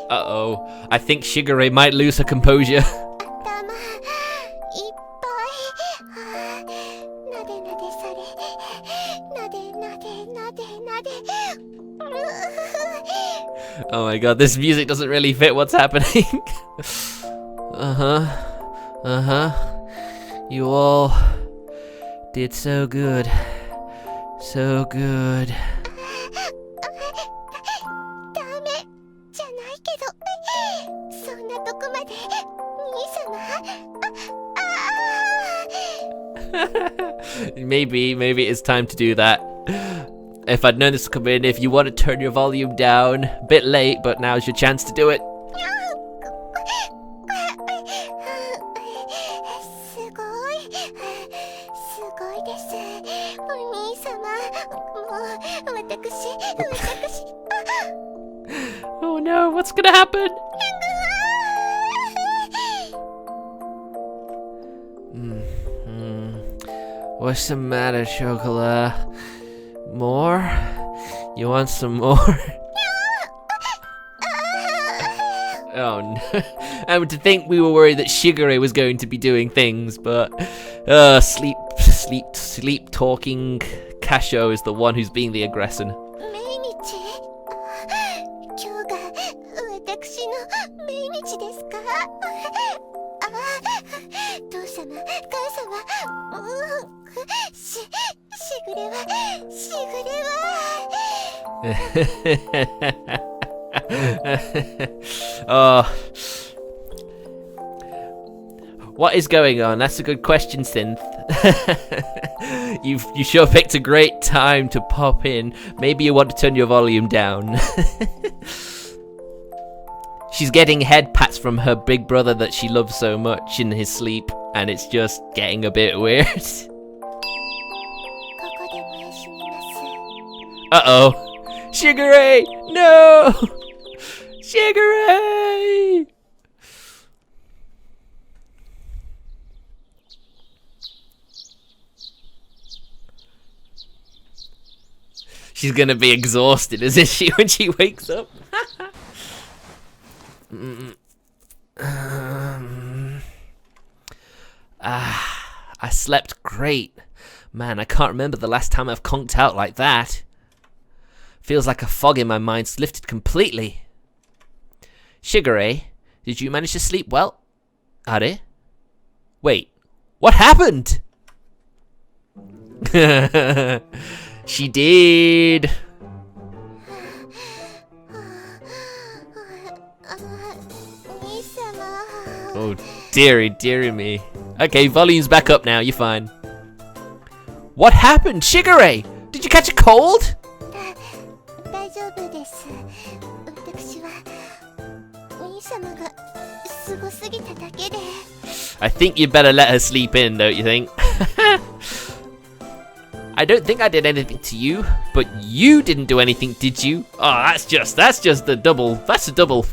Uh-oh. I think Shigure might lose her composure.
頭いっぱい。なでなでされ。なでなでなでなで。
Oh my god, this music doesn't really fit what's happening. You all did so good. So good.
ダメじゃないけど、そんなとこまで兄様。
Maybe it's time to do that. If I'd known this would come in, if you want to turn your volume down, a bit late, but now's your chance to do it.
私
Oh no, what's gonna happen? What's the matter, Chocolat? More? You want some more? Oh no. To think we were worried that Shigure was going to be doing things, but sleep talking Kasho is the one who's being the aggressor.
今日が私の命日ですか？父様、母様、しぐれは。
Oh. What is going on? That's a good question, Synth. You sure picked a great time to pop in. Maybe you want to turn your volume down. She's getting head pats from her big brother that she loves so much in his sleep, and it's just getting a bit weird. Uh-oh. Shigure! No! Shigure! She's gonna be exhausted, isn't she, when she wakes up? I slept great. Man, I can't remember the last time I've conked out like that. Feels like a fog in my mind's lifted completely. Shigure, did you manage to sleep well? Are? Wait, what happened? She did. Oh, dearie me. Okay, volume's back up now, you're fine. What happened, Shigure? Did you catch a cold? I think you better let her sleep in, don't you think? I don't think I did anything to you, but you didn't do anything, did you? Oh, that's just the double, that's a double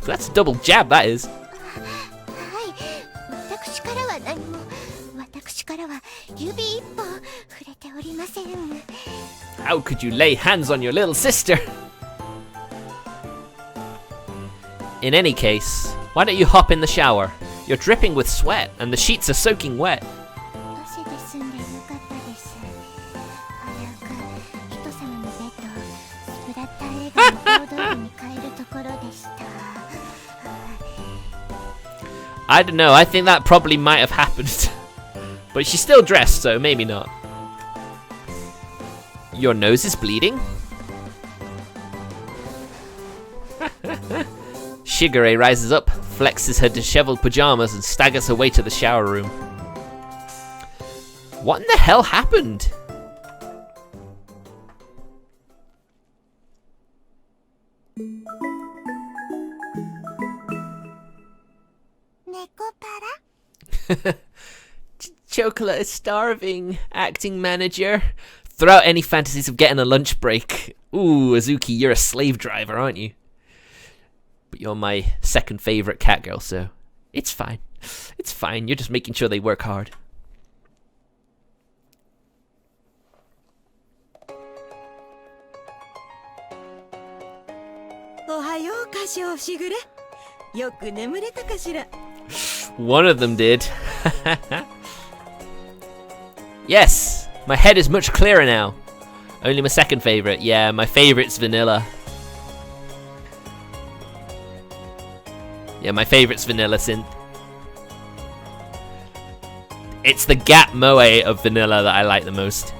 jab, that is. How could you lay hands on your little sister? In any case, why don't you hop in the shower? You're dripping with sweat, and the sheets are soaking wet. I don't know, I think that probably might have happened. But she's still dressed, so maybe not. Your nose is bleeding? Shigure rises up, flexes her disheveled pajamas, and staggers her way to the shower room. What in the hell happened?
Nekopara?
Chocolate is starving, acting manager. Throw out any fantasies of getting a lunch break. Ooh, Azuki, you're a slave driver, aren't you? But you're my second favorite cat girl, so it's fine. It's fine, you're just making sure they work hard. One of them did. Yes, my head is much clearer now. Only my second favorite. Yeah, my favorite's vanilla. Yeah, my favorite's vanilla synth. It's the Gap Moe of vanilla that I like the most.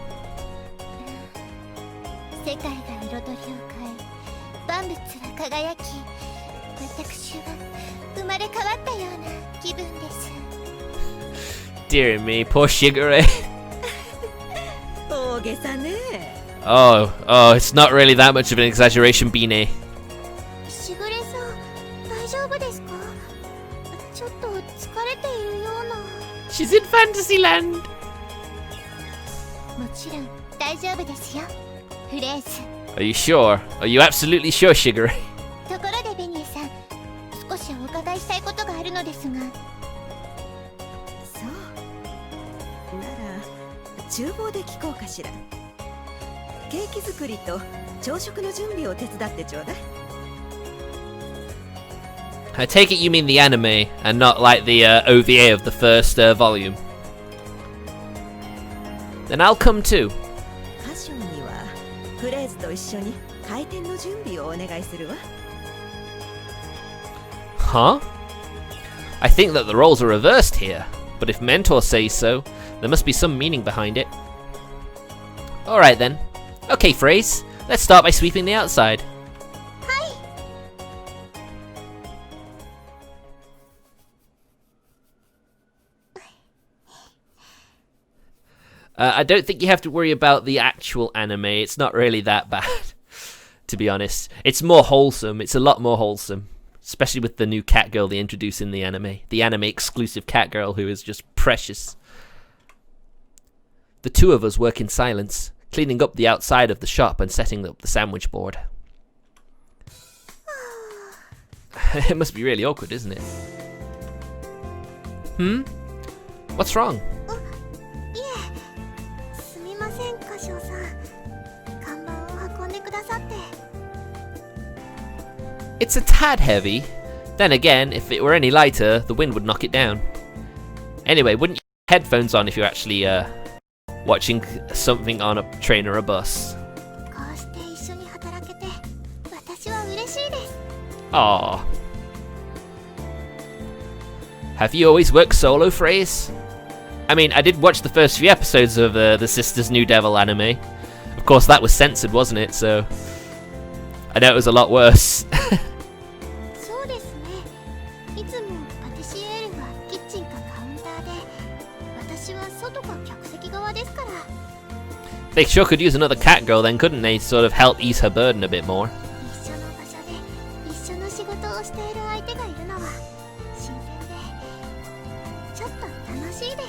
Dear me, poor Shigure.
大げさね。
Oh, it's not really that much of an exaggeration, Beanie.
しぐれさん、大丈夫ですか？ちょっと疲れているような。
She's in Fantasyland.
もちろん大丈夫ですよ、フレーズ。
Are you sure? Are you absolutely sure, Shigure?
ところでベニエさん、少しお伺いしたいことがあるのですが。
そうなら厨房で聞こうかしら。ケーキ作りと朝食の準備を手伝ってちょうだい。
I take it you mean the anime and not like the OVA of the first volume. Then I'll come too.
歌唱にはフレーズと一緒に開店の準備をお願いするわ。
Huh? I think that the roles are reversed here, but if Mentor says so, there must be some meaning behind it. Alright then. Okay, Phrase, let's start by sweeping the outside. I don't think you have to worry about the actual anime. It's not really that bad, to be honest. It's more wholesome. It's a lot more wholesome. Especially with the new cat girl they introduce in the anime. The anime exclusive cat girl who is just precious. The two of us work in silence, cleaning up the outside of the shop and setting up the sandwich board. It must be really awkward, isn't it? Hmm? What's wrong?
いえ、すみません、歌唱さん。看板を運んでくださって。
It's a tad heavy. Then again, if it were any lighter, the wind would knock it down. Anyway, wouldn't you have headphones on if you're actually watching something on a train or a bus?
こうして一緒に働けて、私は嬉しいです。
Aww. Have you always worked solo, Phrase? I mean, I did watch the first few episodes of the Sisters New Devil anime. Of course, that was censored, wasn't it? So I know it was a lot worse.
そうですね。いつもパティシエールはキッチンかカウンターで、私は外か客席側ですから。
They sure could use another cat girl then, couldn't they? Sort of help ease her burden a bit more.
一緒の場所で一緒の仕事をしている相手がいるのは新鮮でちょっと楽しいです。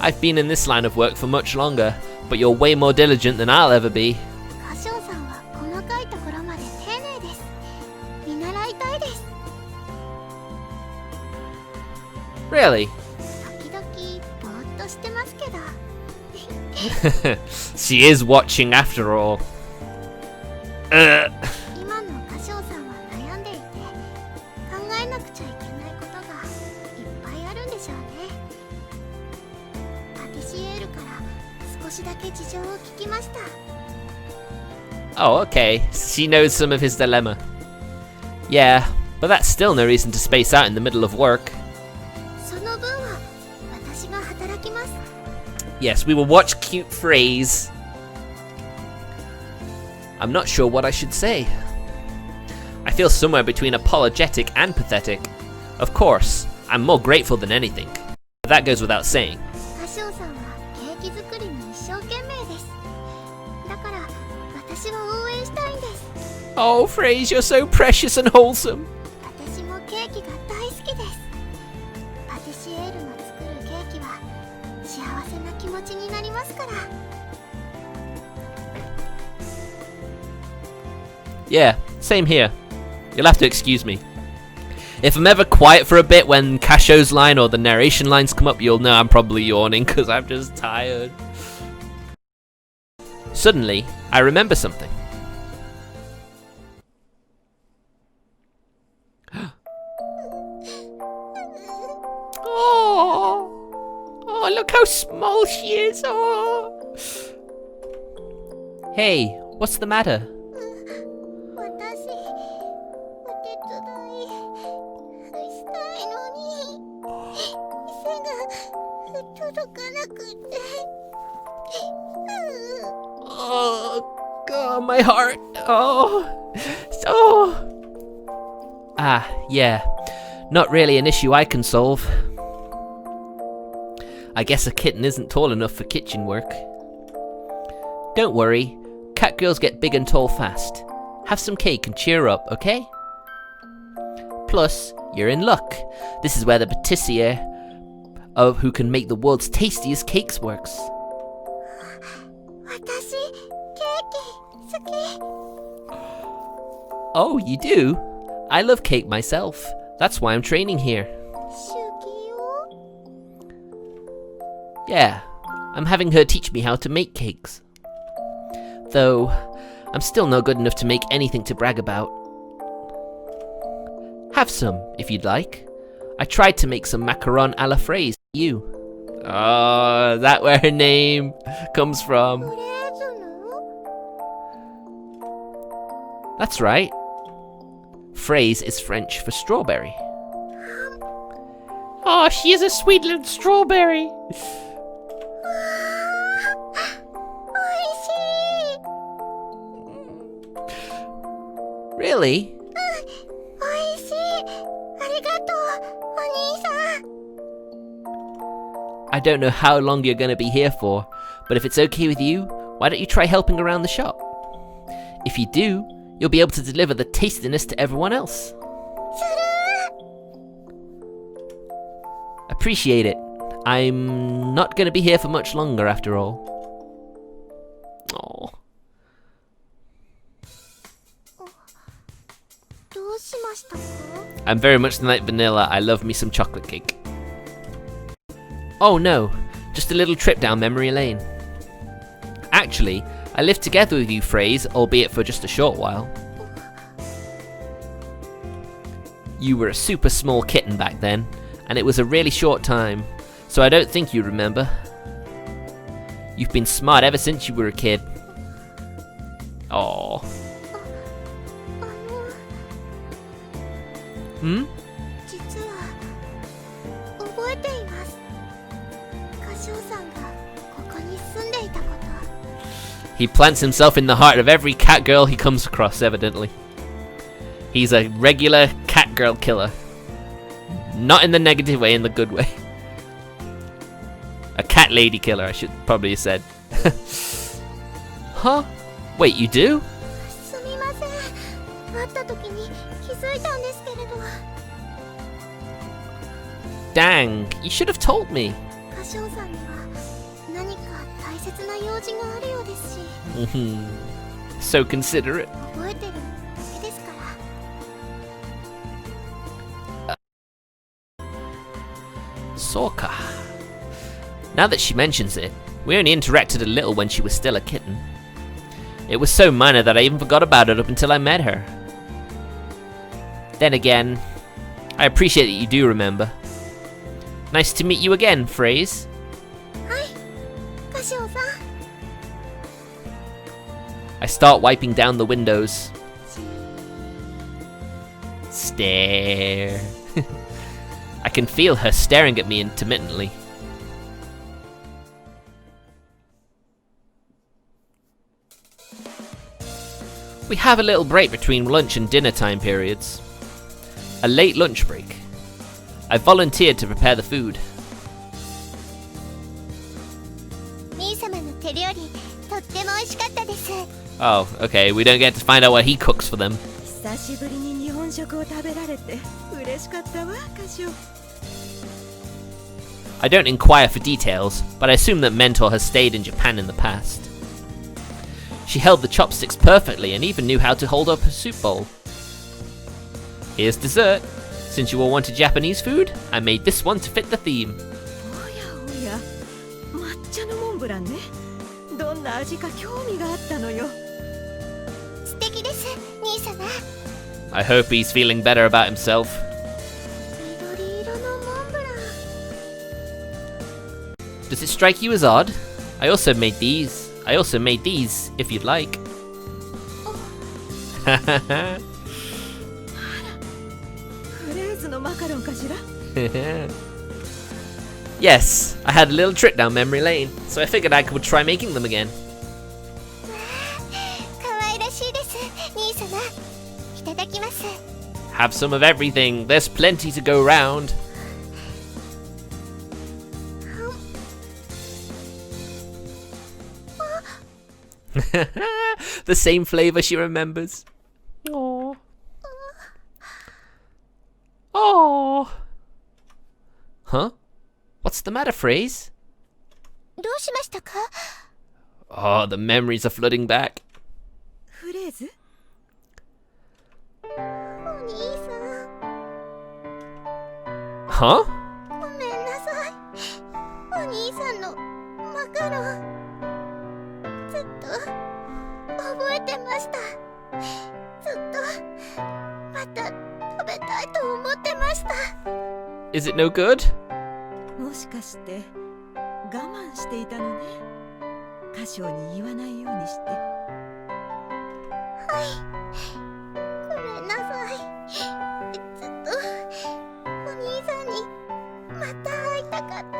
I've been in this line of work for much longer, but you're way more diligent than I'll ever be.
歌唱さんは細かいところまで丁寧です。見習いたいです。
Really?
時々ぼーっとしてますけど。
She is watching after all.
今の歌唱さんは悩んでいて考えなくちゃいけないことがいっぱいあるんでしょうね。パティシエールから少しだけ事情を聞きました。
Oh, okay. She knows some of his dilemma. Yeah, but that's still no reason to space out in the middle of work.
その分は私が働きます。
Yes, we will watch cute Phrase. I'm not sure what I should say. I feel somewhere between apologetic and pathetic. Of course, I'm more grateful than anything. That goes without saying.
歌唱さんはケーキ作りに一生懸命です。だから私は応援したいんです。
Oh, Phrase, you're so precious and wholesome.
私もケーキが大好きです。パティシエールの作るケーキは幸せな気持ちになりますから。
Yeah, same here. You'll have to excuse me. If I'm ever quiet for a bit when Casho's line or the narration lines come up, you'll know I'm probably yawning because I'm just tired. Suddenly, I remember something. Oh, look how small she is. Oh. Hey, what's the matter?
私お手伝いしたいのに背が届かなくて。
Oh, God, my heart. Oh, so. Ah, yeah. Not really an issue I can solve. I guess a kitten isn't tall enough for kitchen work. Don't worry, cat girls get big and tall fast. Have some cake and cheer up, okay? Plus, you're in luck. This is where the patissier of who can make the world's tastiest cakes works.
私ケーキ好き。
Oh, you do? I love cake myself. That's why I'm training here.
手記を
Yeah, I'm having her teach me how to make cakes. Though, I'm still not good enough to make anything to brag about. Have some, if you'd like. I tried to make some macaron a la fraise for you. Oh, is that where her name comes
フ
from?
レーズの
That's right. Fraise is French for strawberry. Oh, she is a sweet little strawberry.
おいしい。
Really?
おいしい。ありがとう、お兄さん。
I don't know how long you're going to be here for, but if it's okay with you, why don't you try helping around the shop? If you do, you'll be able to deliver the tastiness to everyone else.
する。
Appreciate it. I'm not going to be here for much longer after all. Oh.
どうしましたか？
I'm very much like vanilla. I love me some chocolate cake. Oh no, just a little trip down memory lane. Actually, I lived together with you, Fraise, albeit for just a short while. You were a super small kitten back then, and it was a really short time, so I don't think you remember. You've been smart ever since you were a kid. Oh.
あの
Hmm?
実は覚えています。歌唱さんがここに住んでいたこと。
He plants himself in the heart of every cat girl he comes across, evidently. He's a regular cat girl killer. Not in the negative way, in the good way. A cat lady killer, I should probably have said. Huh? Wait, you do?
すみません。会った時に気づいたんですけれど。
Dang, you should have told me.
歌唱さんには何か大切な用事があるようですし、
So considerate.
覚えてるだけですから。
Soka. Now that she mentions it, we only interacted a little when she was still a kitten. It was so minor that I even forgot about it up until I met her. Then again, I appreciate that you do remember. Nice to meet you again, Fraise.
はい、歌唱さん。
I start wiping down the windows. Stare. I can feel her staring at me intermittently. We have a little break between lunch and dinner time periods. A late lunch break. I volunteered to prepare the food.
兄様の手料理、とっても美味しかったです。
Oh, okay, we don't get to find out what he cooks for them.
久しぶりに日本食を食べられて嬉しかったわ、歌唱。
I don't inquire for details, but I assume that Mentor has stayed in Japan in the past. She held the chopsticks perfectly and even knew how to hold up a soup bowl. Here's dessert. Since you all wanted Japanese food, I made this one to fit the theme.
おやおや、抹茶のモンブランね。どんな味か興味があったのよ。
素敵です、兄様。
I hope he's feeling better about himself.
緑色のモンブラン。
Does it strike you as odd? I also made these, if you'd like.
フレーズのマカロンかしら。
Yes, I had a little trip down memory lane, so I figured I could try making them again.
可愛らしいです、兄様。いただきます。
Have some of everything, there's plenty to go round. The same flavor she remembers. Aww. Aww. Huh? What's the matter, Phrase?
どうしましたか?
Oh, the memories are flooding back.
フレーズ?
お兄さん
Huh?
ごめんなさい。お兄さんのマカロンずっと覚えてました。ずっとまた食べたいと思ってました。
Is it no good?
もしかして我慢していたのね。歌唱に言わないようにして。
はい、ごめんなさい。ずっとお兄さんにまた会いたかった。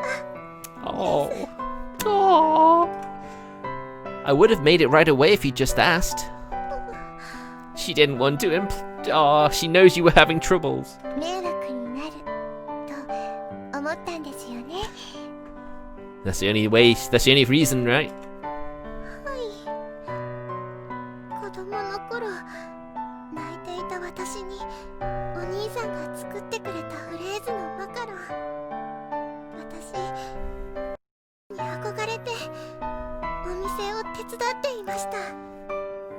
Oh. Oh. I would have made it right away if you just asked. She didn't want to Oh, she knows you were having troubles.
迷惑になると思ったんですよね。
That's the only way, that's the only reason, right?
はい。子供の頃泣いていた私にお兄さんが作ってくれたフレーズのマカロン、私に憧れてお店を手伝っていました。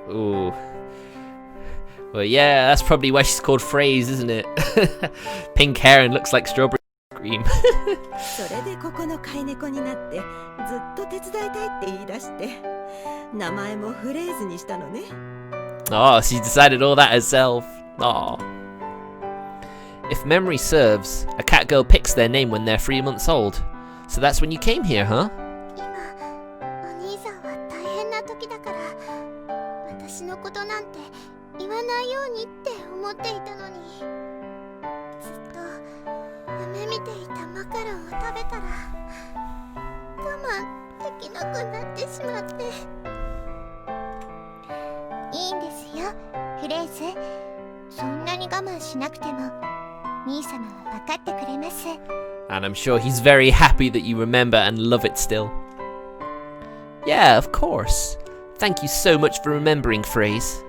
Ooh. Well, yeah, that's probably why she's called Phrase, isn't it? Pink hair and looks like strawberry cream.
それでここの飼い猫になってずっと手伝いたいって言い出して名前もフレーズにしたのね。
Oh, she decided all that herself. Oh. If memory serves, a cat girl picks their name when they're 3 months old. So that's when you came here, huh?
今お兄さんは大変な時だから私のことなんて言わないようにって思っていたのに、ずっと夢見ていたマカロンを食べたら我慢できなくなってしまって。いいんですよ、フレーズ。そんなに我慢しなくても兄様は分かってくれます。
And I'm sure he's very happy that you remember and love it still. Yeah, of course. Thank you so much for remembering, Phrase.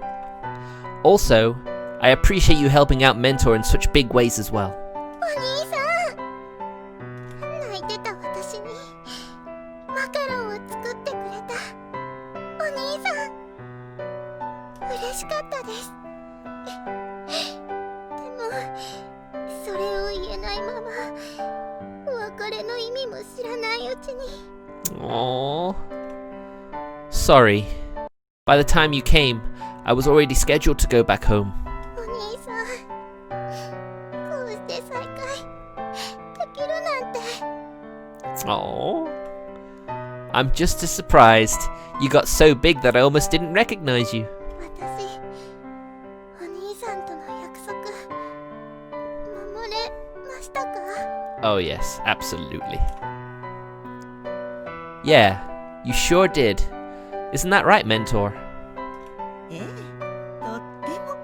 Also, I appreciate you helping out Mentor in such big ways as well.
お兄さん、泣いてた私にマカロンを作ってくれたお兄さん、嬉しかったです。でもそれを言えないままお別れの意味も知らないうちに。
Aww. Sorry. By the time you came, I was already scheduled to go back home.
お兄さん、こうして再会できるなんて。
Aww. I'm just as surprised. You got so big that I almost didn't recognize you.
私、お兄さんとの約束守れましたか?
Oh yes, absolutely. Yeah, you sure did. Isn't that right, Mentor?
ええ、とっても。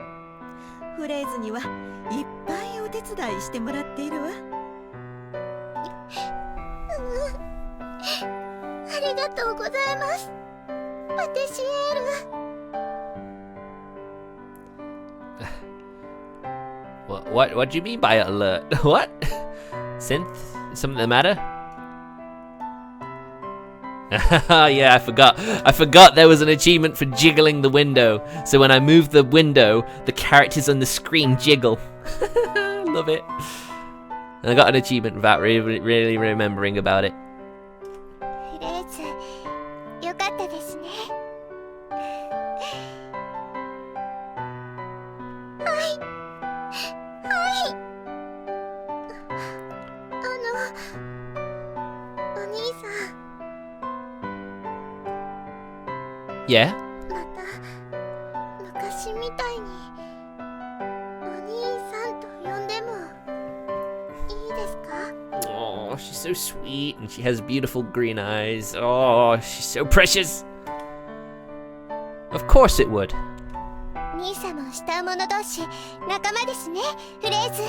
フレーズにはいっぱいお手伝いしてもらっているわ。
ありがとうございます、パティシエール。
What do you mean by alert? What? Synth? Is something the matter? Yeah, I forgot there was an achievement for jiggling the window. So when I move the window, the characters on the screen jiggle. Love it. And I got an achievement without really remembering about it.
フレーズ、よかったですね。はい、はい。お兄さん。
Yeah?
また昔みたいにお兄さんと呼んでもいいですか?
Oh, she's so sweet and she has beautiful green eyes. Oh, she's so precious. Of course it would.
兄さんも慕う者同士仲間ですね、フレーズ。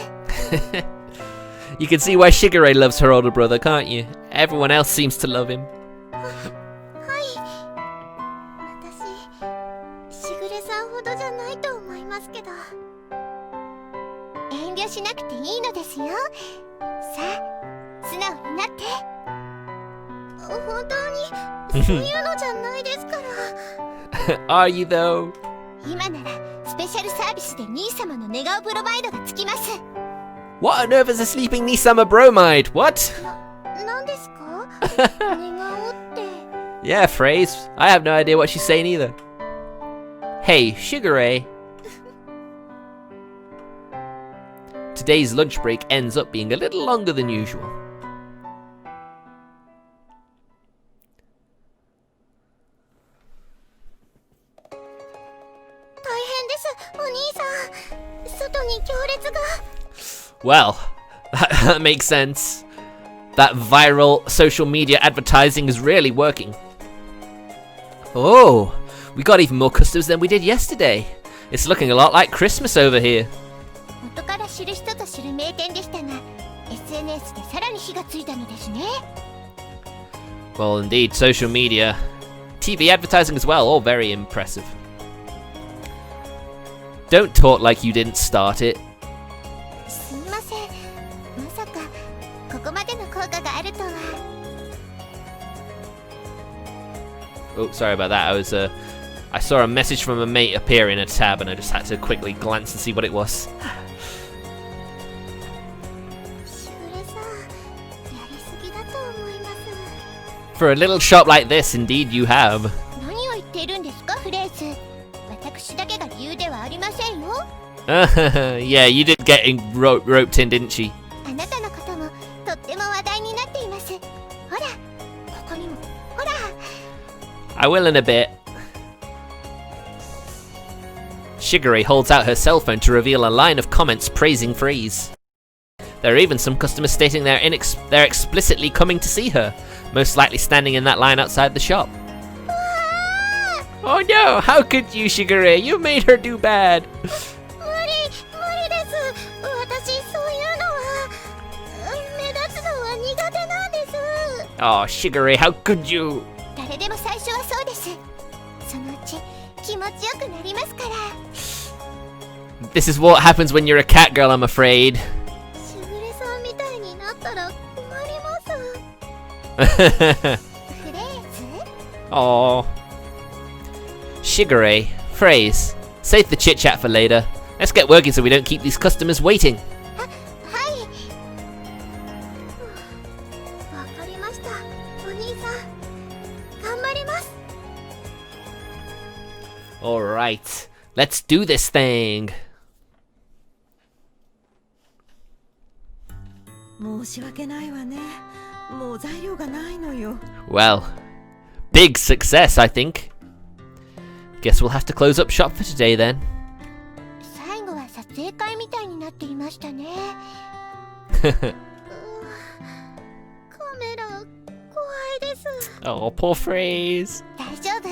You can see why Shigure loves her older brother, can't you? Everyone else seems to love him.
はい、私ますけど。遠慮しなくていいのですよ。さあ素直になって。本当にそういうのじゃないですから。
Are you though?
今ならスペシャルサービスで兄様の寝顔プロバイドがつきます。
What on earth is a sleeping Nisama bromide? What?
なんですか寝顔って。
Yeah, phrase. I have no idea what she's saying either. Hey, Sugar Ray. Today's lunch break ends up being a little longer than usual.
大変です、お兄さん。外に行列が。
Well, that makes sense. That viral social media advertising is really working. Oh, we got even more customers than we did yesterday. It's looking a lot like Christmas over here.
元から知る人ぞ知る名店でしたが、SNS でさらに火がついたのですね。
Well, indeed, social media, TV advertising as well, all very impressive. Don't talk like you didn't start it.
すみません。まさかここまでの効果があるとは。
Oh, sorry about that. I saw a message from a mate appear in a tab, and I just had to quickly glance and see what it was.
しぐれさん、やりすぎだと思います。
For a little shop like this, indeed you have.
何を言っているんですか、フレーズ。私だけが理由ではありませんよ。
Yeah, you did get roped in, didn't she?
あなたのこともとっても話題になっています。ほら、ここにも、ほら。
I will in a bit. Shigure holds out her cell phone to reveal a line of comments praising Freeze. There are even some customers stating they're explicitly coming to see her, most likely standing in that line outside the shop. Oh no, how could you, Shigure? You made her do bad.
無理です。私そういうのは目立つのは苦手なんです。
Oh, Shigure, how could you?
誰でも最初はそうです。そのうち気持ちよくなりますから。
This is what happens when you're a cat girl, I'm afraid.
しぐれさんみたいになったら困ります。フレーズ？
Oh. Shigure, Phrase, save the chit chat for later. Let's get working so we don't keep these customers waiting.
はい。わかりました。お兄さん、頑張ります。
Alright, let's do this thing.
申し訳ないわね。もう材料がないのよ。
Well, big success, I think. Guess we'll have to close up shop for today then.
最後は撮影会みたいになっていましたね。カメラ怖いです。
Oh, poor Phrase.
大丈夫。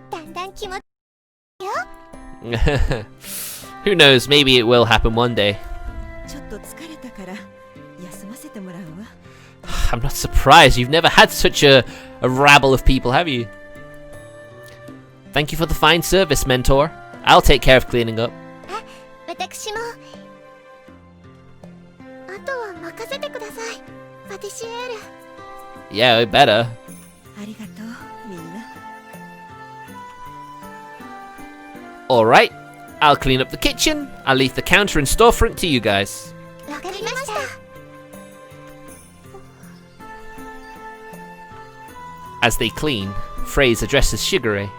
だんだん気持ちいいよ。
Who knows, maybe it will happen one day.
ちょっと疲れたから休ませてもらうわ。
I'm not surprised. You've never had such a rabble of people, have you? Thank you for the fine service, Mentor. I'll take care of cleaning up.
あ、私も。あとは任せてください、パティシエール。
Yeah, we better.
ありがとう、みんな。
Alright, I'll clean up the kitchen. I'll leave the counter and storefront to you guys.
わかりました。
As they clean, Phrase addresses Shigure.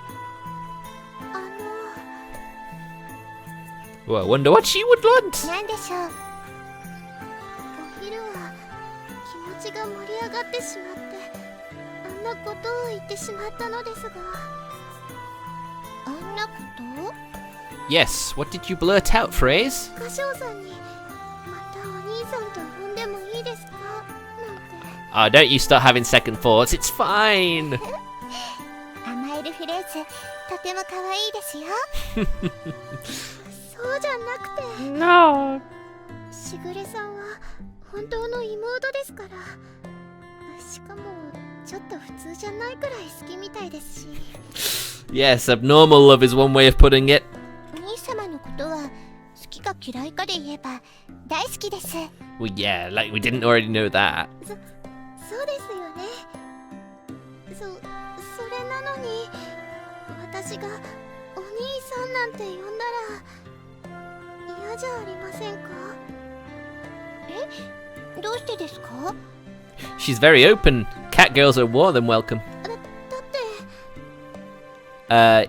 Well, I wonder what she would want.
なんでしょう。お昼は気持ちが盛り上がってしまってあんなことを言ってしまったのですが。あんなこと？
Yes, what did you blurt out, Phrase?
歌唱さんにまたお兄さんと呼んでもいいですかなんて。
Oh, don't you start having second thoughts. It's fine.
甘えるフレーズとても可愛いですよ。そうじゃなくて。
No.
しぐれさんは本当の妹ですから。しかもちょっと普通じゃないくらい好きみたいですし。
Yes, abnormal love is one way of putting it.
お兄様のことは嫌いかで言えば大好きです。
Well, yeah, like we didn't already know that.
そうですよね。それなのに私がお兄さんなんて呼んだら嫌じゃありませんか？え、どうしてですか？
She's very open. Cat girls are more than welcome.
だ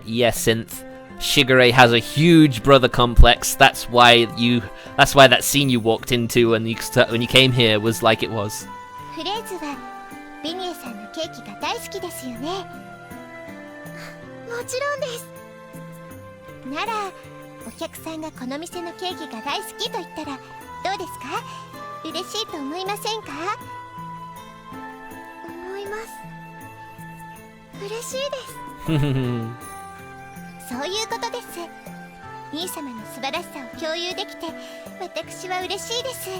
って
Yeah, Synth. Shigure has a huge brother complex. That's why that scene you walked into when you came here was like it was.
フレーズはベニエさんのケーキが大好きですよね。もちろんです。ならお客さんがこの店のケーキが大好きと言ったらどうですか？嬉しいと思いませんか？思います。嬉しいです。そういうことです。兄様の素晴らしさを共有できて私は嬉しいです。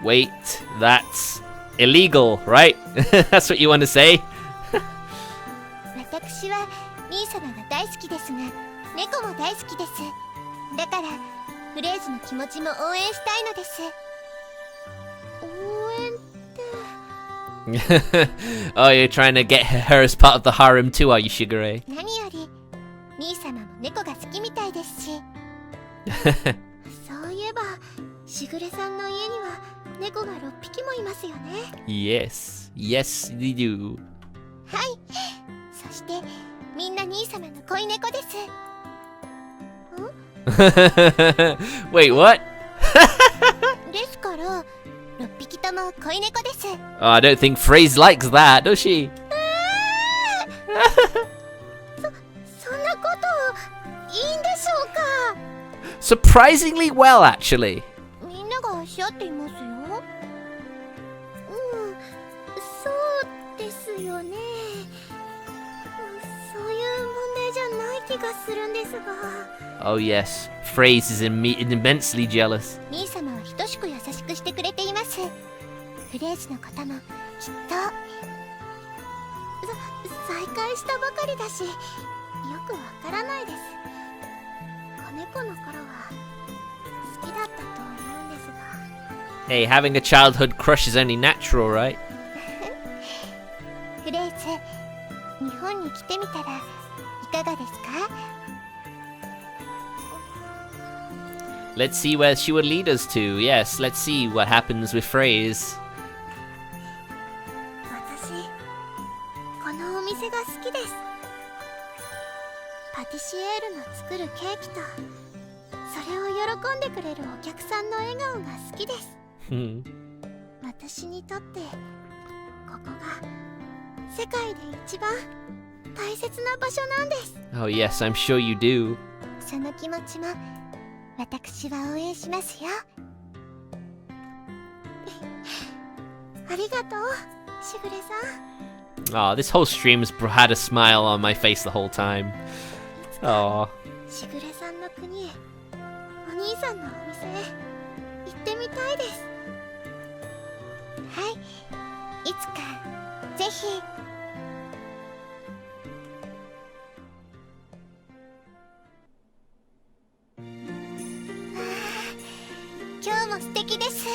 Wait, that's illegal, right? That's what you want to say?
私は兄様が大好きですが猫も大好きです。だからフレーズの気持ちも応援したいのです。応援って
Oh, you're trying to get her as part of the harem too, are you, Shigure?
何より兄様も猫が好きみたいですしそういえばしぐれさんの家には猫が6匹もいますよね。
Yes, yes, they do.
はい、そしてみんな兄様の恋猫です。
Wait, what?
ですから6匹とも恋猫です。
Oh, I don't think Phrase likes that, does she?
そんなこといいんでしょうか？
Surprisingly well, actually.
みんながおっしゃっていますよ。そうですよね。そういう問題じゃない気がするんですが。
Oh yes, Phrase is immensely jealous.
兄様は等しく優しくしてくれています。フレーズの方もきっと再会したばかりだしよくわからないです。子猫の頃は好きだったと思うんですが。
Hey, having a childhood crush is only natural, right?
フレーズ、日本に来てみたらいかがですか？
Let's see where she would lead us to. Yes, let's see what happens with Phrase.
私、このお店が好きです。パティシエールの作るケーキとそれを喜んでくれるお客さんの笑顔が好きです。私にとってここが世界で一番大切な場所なんです。
Oh yes, I'm sure you do.
その気持ちも私は応援しますよ。ありがとう、しぐれさん。
Oh, this whole stream's had a smile on my face the whole time. Oh.
しぐれさんの国へ、お兄さんのお店へ行ってみたいです。はい、いつかぜひ。今日も素敵です。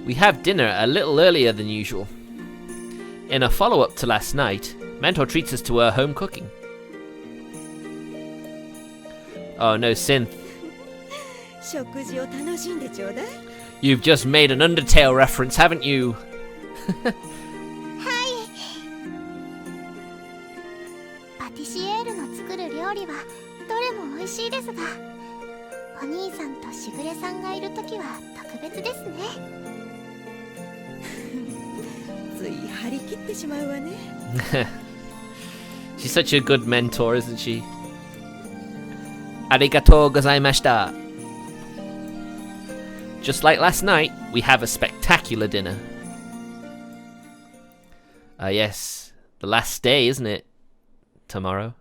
We have dinner a little earlier than usual. In a follow-up to last night, Mentor treats us to her home cooking. Oh no, Synth.
食事を楽しんでちょうだい。
You've just made an Undertale reference, haven't you?
はい。パティシエールの作る料理はどれも美味しいですが、お兄さんとしぐれさんがいるときは特別ですね。
つい張り切ってしまうわね。
She's such a good mentor, isn't she? Arigatou gozaimashita. Just like last night, we have a spectacular dinner. Yes, the last day, isn't it? Tomorrow.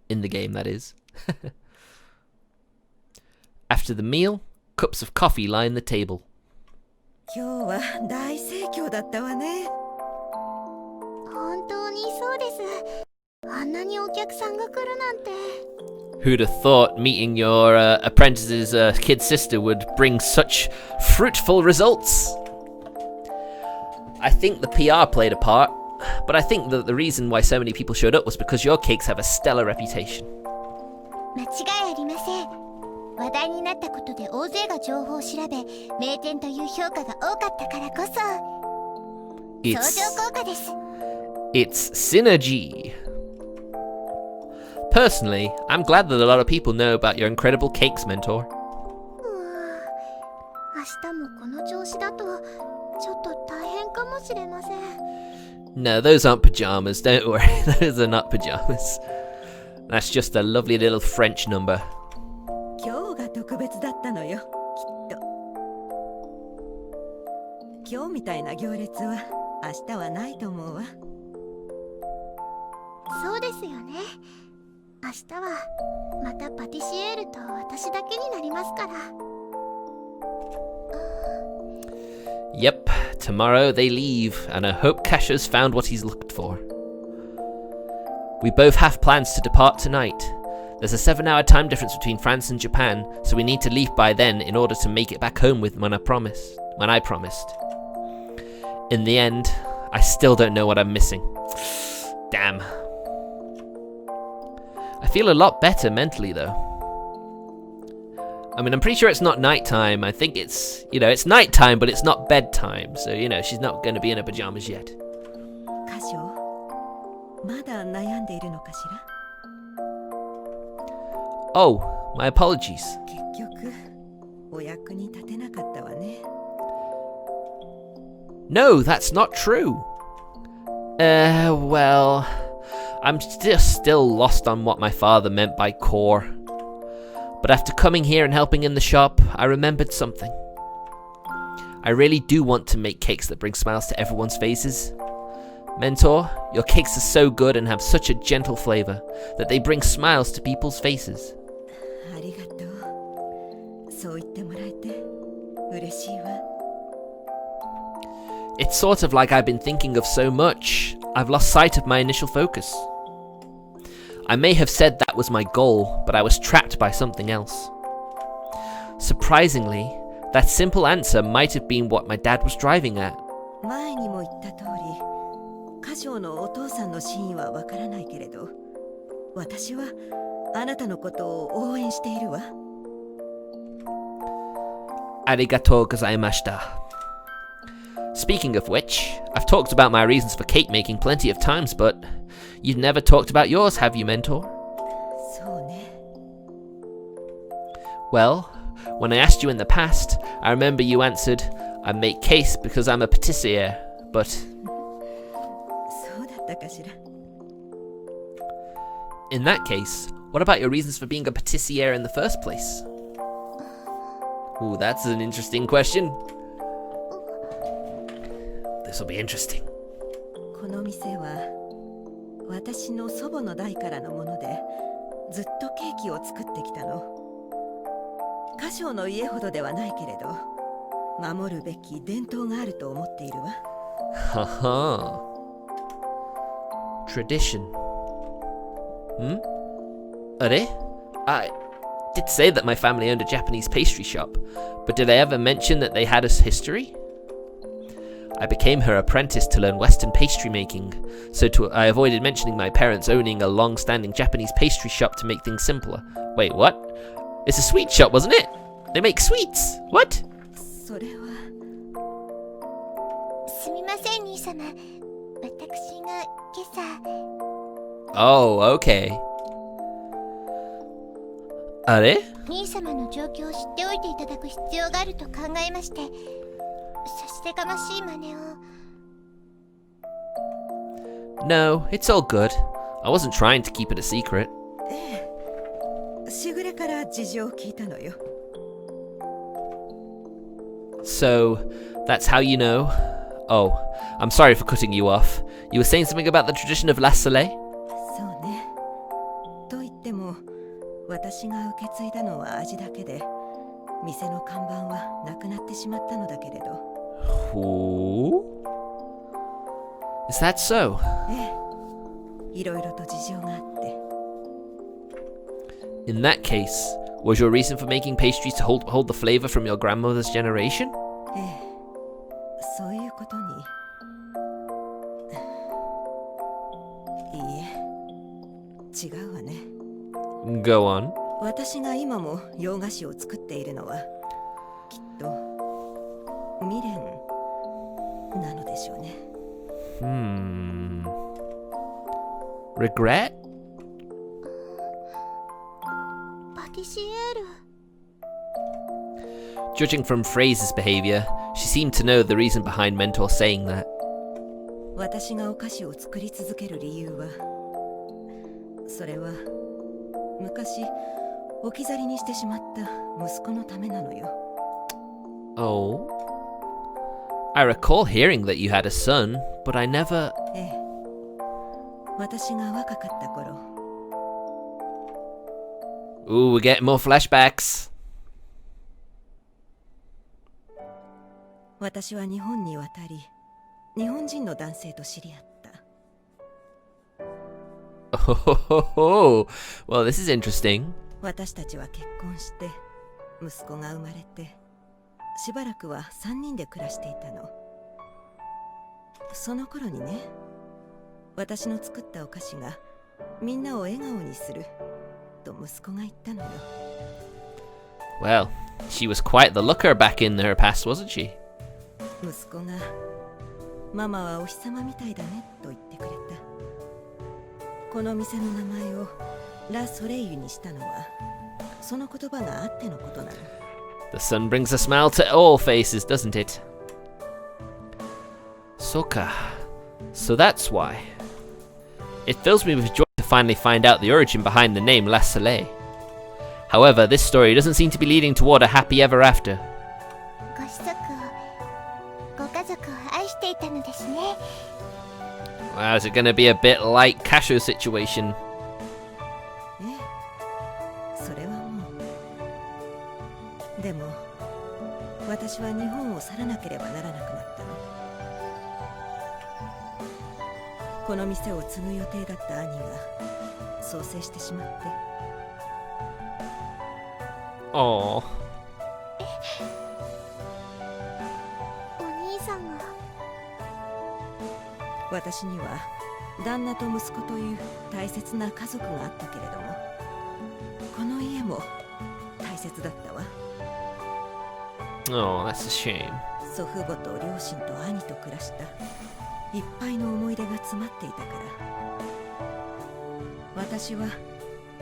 In the game, that is. After the meal, cups of coffee line the table.
今日は大盛況だったわね。
本当にそうそうです。あんなにお客さんが来るなんて。
Who'd have thought meeting your apprentice's kid sister would bring such fruitful results? I think the PR played a part, but I think that the reason why so many people showed up was because your cakes have a stellar reputation.
間違いありません。話題になったことで大勢が情報を調べ、名店という評価が多かったからこそ、相乗効果です。
It's synergy. Personally, I'm glad that a lot of people know about your incredible cakes, mentor.
明日もこの調子だとちょっと大変かもしれません。
No, those aren't pajamas, don't worry. Those are not pajamas. That's just a lovely little French number.
今日が特別だったのよ、きっと。今日みたいな行列は明日はないと思うわ。
そうですよね。明日はまたパティシエールと私だけになりますから。
Yep, tomorrow they leave, and I hope Kasha's found what he's looked for. We both have plans to depart tonight. There's a 7-hour time difference between France and Japan, so we need to leave by then in order to make it back home when I promised. In the end, I still don't know what I'm missing. Damn. I feel a lot better mentally, though. I mean, I'm pretty sure it's not nighttime. I think it's, it's nighttime, but it's not bedtime. So, she's not going to be in her pajamas yet.
カショ、まだ悩んでいるのかしら。
Oh, my apologies.
結局、お役に立てなかったわね。
No, that's not true. Well, I'm just still lost on what my father meant by core. But after coming here and helping in the shop, I remembered something. I really do want to make cakes that bring smiles to everyone's faces. Mentor, your cakes are so good and have such a gentle flavor that they bring smiles to people's faces.
ありがとう。そう言ってもらえて嬉しいわ。
It's sort of like I've been thinking of so much, I've lost sight of my initial focus. I may have said that was my goal, but I was trapped by something else. Surprisingly, that simple answer might have been what my dad was driving at.
前にも言った通り、カショのお父さんの真意はわからないけれど、私はあなたのことを応援しているわ。
Arigatou gozaimashita. Speaking of which, I've talked about my reasons for cake making plenty of times, but you've never talked about yours, have you, mentor?
そうね。
Well, when I asked you in the past, I remember you answered, I make cakes because I'm a patissier, but...
そうだったかしら。
In that case, what about your reasons for being a patissier in the first place? Ooh, that's an interesting question. This will be interesting.
この店は私の祖母の代からのもので、ずっとケーキを作ってきたの。カショの家ほどではないけれど、守るべき伝統があると思っているわ。
Haha. Tradition. Are? I did say that my family owned a Japanese pastry shop, but did I ever mention that they had a history? I became her apprentice to learn Western pastry making, so I avoided mentioning my parents owning a long-standing Japanese pastry shop to make things simpler. Wait, what? It's a sweet shop, wasn't it? They make sweets. What?
それは。
すみません兄様。私が今朝。
Oh, okay. あれ？
兄様の状況を知っておいていただく必要があると考えまして、差しせがましい真似を。
No, it's all good. I wasn't trying to keep it a secret.
ええ。しぐれから事情を聞いたのよ。
So, that's how you know? Oh, I'm sorry for cutting you off. You were saying something about the tradition of La Soleil?
そうね。と言っても、私が受け継いだのは味だけで、店の看板はなくなってしまったのだけれど。
Who? Is that so?
ええ。いろいろと事情があって。
In that case, was your reason for making pastries to hold the flavor from your grandmother's generation?
ええ、そういうことに。いいえ、違うわね。
Go on.
私が今も洋菓子を作っているのはきっと未練なのでしょうね。
Regret?
パティシエール。
Judging from Fraser's behavior, she seemed to know the reason behind Mentor saying that.
私がお菓子を作り続ける理由は、それは昔置き去りにしてしまった息子のためなのよ。
Oh. I recall hearing that you had a son, but I never...
ええ、私が若かった頃。
Ooh, we're getting more flashbacks.
私は日本に渡り、日本人の男性と知り合った。
Oh, well, this is interesting.
私たちは結婚して息子が生まれて、しばらくは3人で暮らしていたの。その頃にね、私の作ったお菓子がみんなを笑顔にすると息子が言ったのよ。
Well, she was quite the looker back in her past, wasn't she?
息子がママはお日様みたいだねと言ってくれた。この店の名前をラ・ソレイユにしたのはその言葉があってのことなの。
The sun brings a smile to all faces, doesn't it? Soka. So that's why. It fills me with joy to finally find out the origin behind the name La Soleil. However, this story doesn't seem to be leading toward a happy ever after.
ご子息を、ご家族を愛していたのですね。
Wow, is it going to be a bit like Kasho's situation?
ええ、それはもう。でも私は日本を去らなければならなくなったの。この店を継ぐ予定だった兄が早逝してしまって。
Oh.
お兄さんが。
私には旦那と息子という大切な家族があったけれども、この家も大切だったわ。
Oh, that's a shame.
祖父母と両親と兄と暮らしたいっぱいの思い出が詰まっていたから。私は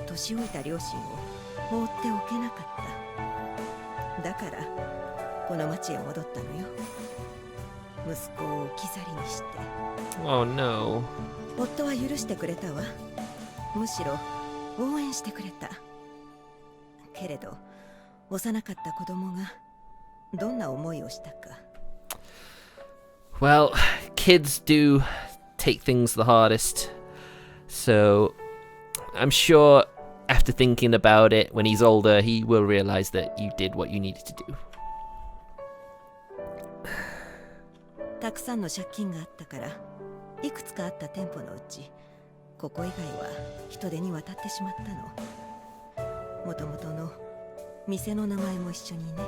年老いた両親を放っておけなかった。だからこの町へ戻ったのよ。息子を置き去りにして。
Oh no.
夫は許してくれたわ。むしろ応援してくれた。けれど幼かった子供がどんな思いをしたか。
Well, kids do take things the hardest. So, I'm sure after thinking about it, when he's older, he will realize that you did what you needed to do.
たくさんの借金があったから、いくつかあった店舗のうち、ここ以外は人手に渡ってしまったの。もともとの店の名前も一緒にね。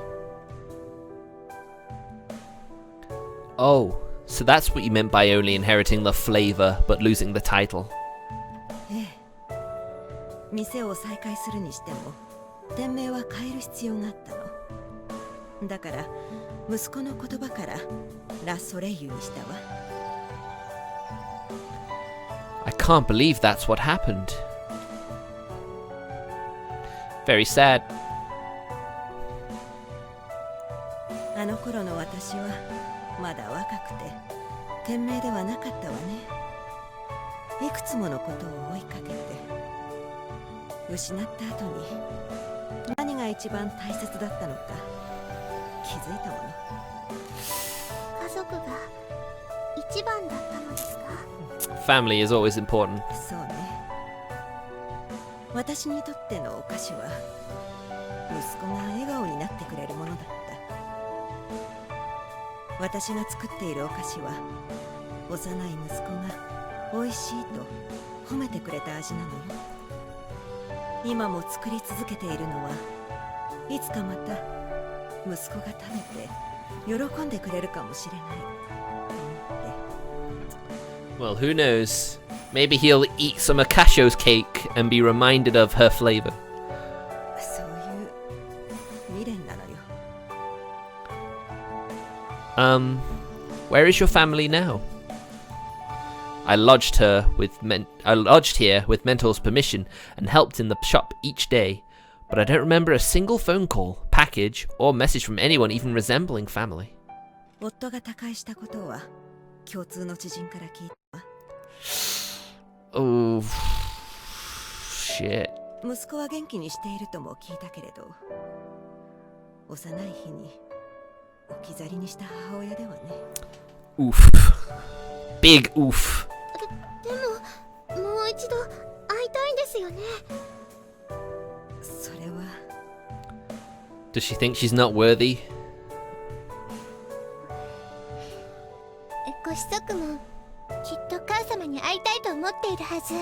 Oh, so that's what you meant by only inheriting the flavor but losing the title.
ええ、店を再開するにしても店名は変える必要があったの。だから息子の言葉からラ・ソレイユにしたわ。
I can't believe that's what happened. Very sad.
あの頃の私はまだ若くて店名ではなかったわね。いくつものことを追いかけて失った後に何が一番大切だったのか気づいたもの。
家族が一番だったのですか？
Family is always important.
そうね。私にとってのお菓子は息子が笑顔になってくれるものだった。私が作っているお菓子は幼い息子が美味しいと褒めてくれた味なのよ。今も作り続けているのはいつかまた息子が食べて喜んでくれるかもしれないと思って。
Well, who knows? Maybe he'll eat some Akasho's cake and be reminded of her flavor.
そういう未練なのよ。
Where is your family now? I lodged here with Mentor's permission and helped in the shop each day, but I don't remember a single phone call, package, or message from anyone even resembling family.
夫が他界したことは共通の知人から聞いたわ。
Oh, shit.
息子は元気にしているとも聞いたけれど、幼い日に置き去りにした母親ではね。
Oof. Big oof.
でももう一度会いたいんですよね。
それは
Does she think she's not worthy?
ご子息もきっと母様に会いたいと思っているはず。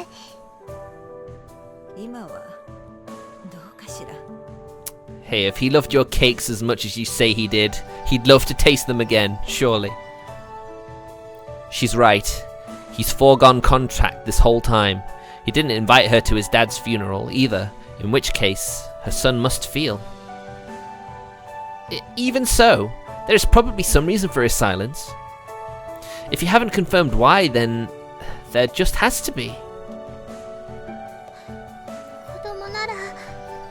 今はどうかしら。
Hey, if he loved your cakes as much as you say he did, he'd love to taste them again, surely. She's right. He's foregone contact this whole time. He didn't invite her to his dad's funeral either, in which case, her son must feel. Even so, there's probably some reason for his silence. If you haven't confirmed why, then there just has to be.
子供なら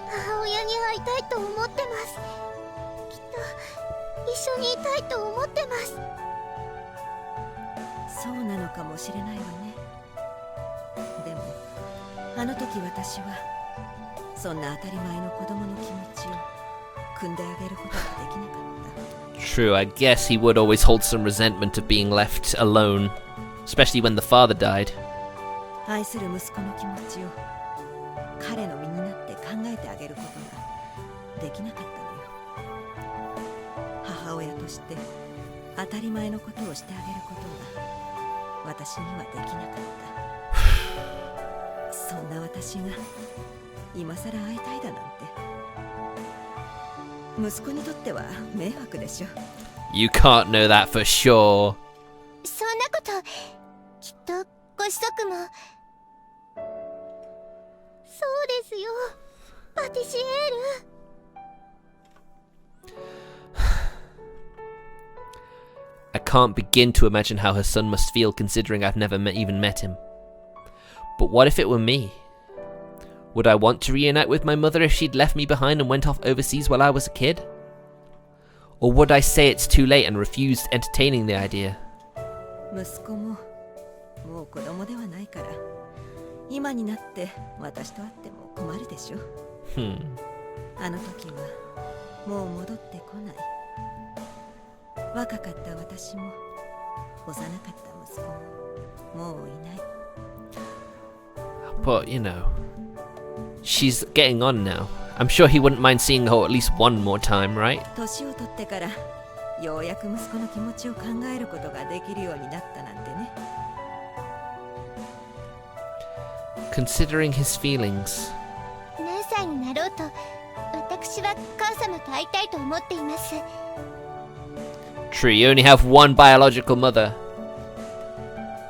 母親に会いたいと思ってます。きっと一緒にいたいと思ってます。
そうなのかもしれないわね。でもあの時私はそんな当たり前の子供の気持ちを汲んであげることができなかった。
True, I guess he would always hold some resentment of being left alone, especially when the father died.
愛する息子の気持ちを彼の身になって考えてあげることができなかったのよ。母親として当たり前のことをしてあげることが私にはできなかった。そんな私が今さら会いたいだなんて息子にとっては迷惑でしょ。
You can't know that for sure.
そんなこときっとご子息も。そうですよ、パティシエール。
I can't begin to imagine how her son must feel considering I've never even met him. But what if it were me? Would I want to reunite with my mother if she'd left me behind and went off overseas while I was a kid? Or would I say it's too late and refuse entertaining the idea?
息子ももう子供ではないから今になって私と会っても困るでしょ。あの時はもう戻ってこない。若かった私も幼かった息子ももういない。
But, you know, she's getting on now. I'm sure he wouldn't mind seeing her at least one more time, right?
年を取ってからようやく息子の気持ちを考えることができるようになったなんてね。
Considering his feelings.
何歳になろうと私は母様と会いたいと思っています。
True, you only have one biological mother.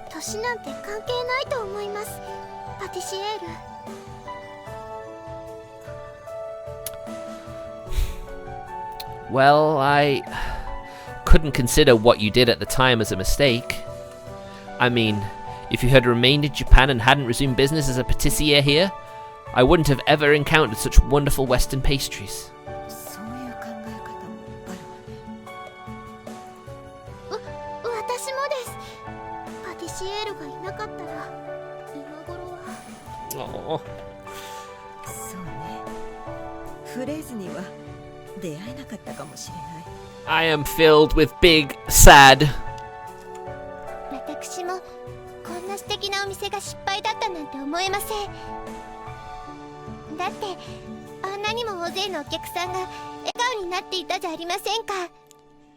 年なんて関係ないと思います、パティシエール。
Well, I couldn't consider what you did at the time as a mistake. I mean, if you had remained in Japan and hadn't resumed business as a patissier here, I wouldn't have ever encountered such wonderful Western pastries.
そういう考え方もあるわね。
私もです。パティシエールがいなかったら今頃は。
そうね。フレーズには出会えなかったかもしれない。
I am filled with big, sad.
私もこんな素敵なお店が失敗だったなんて思えません。だってあんなにも大勢のお客さんが笑顔になっていたじゃありませんか。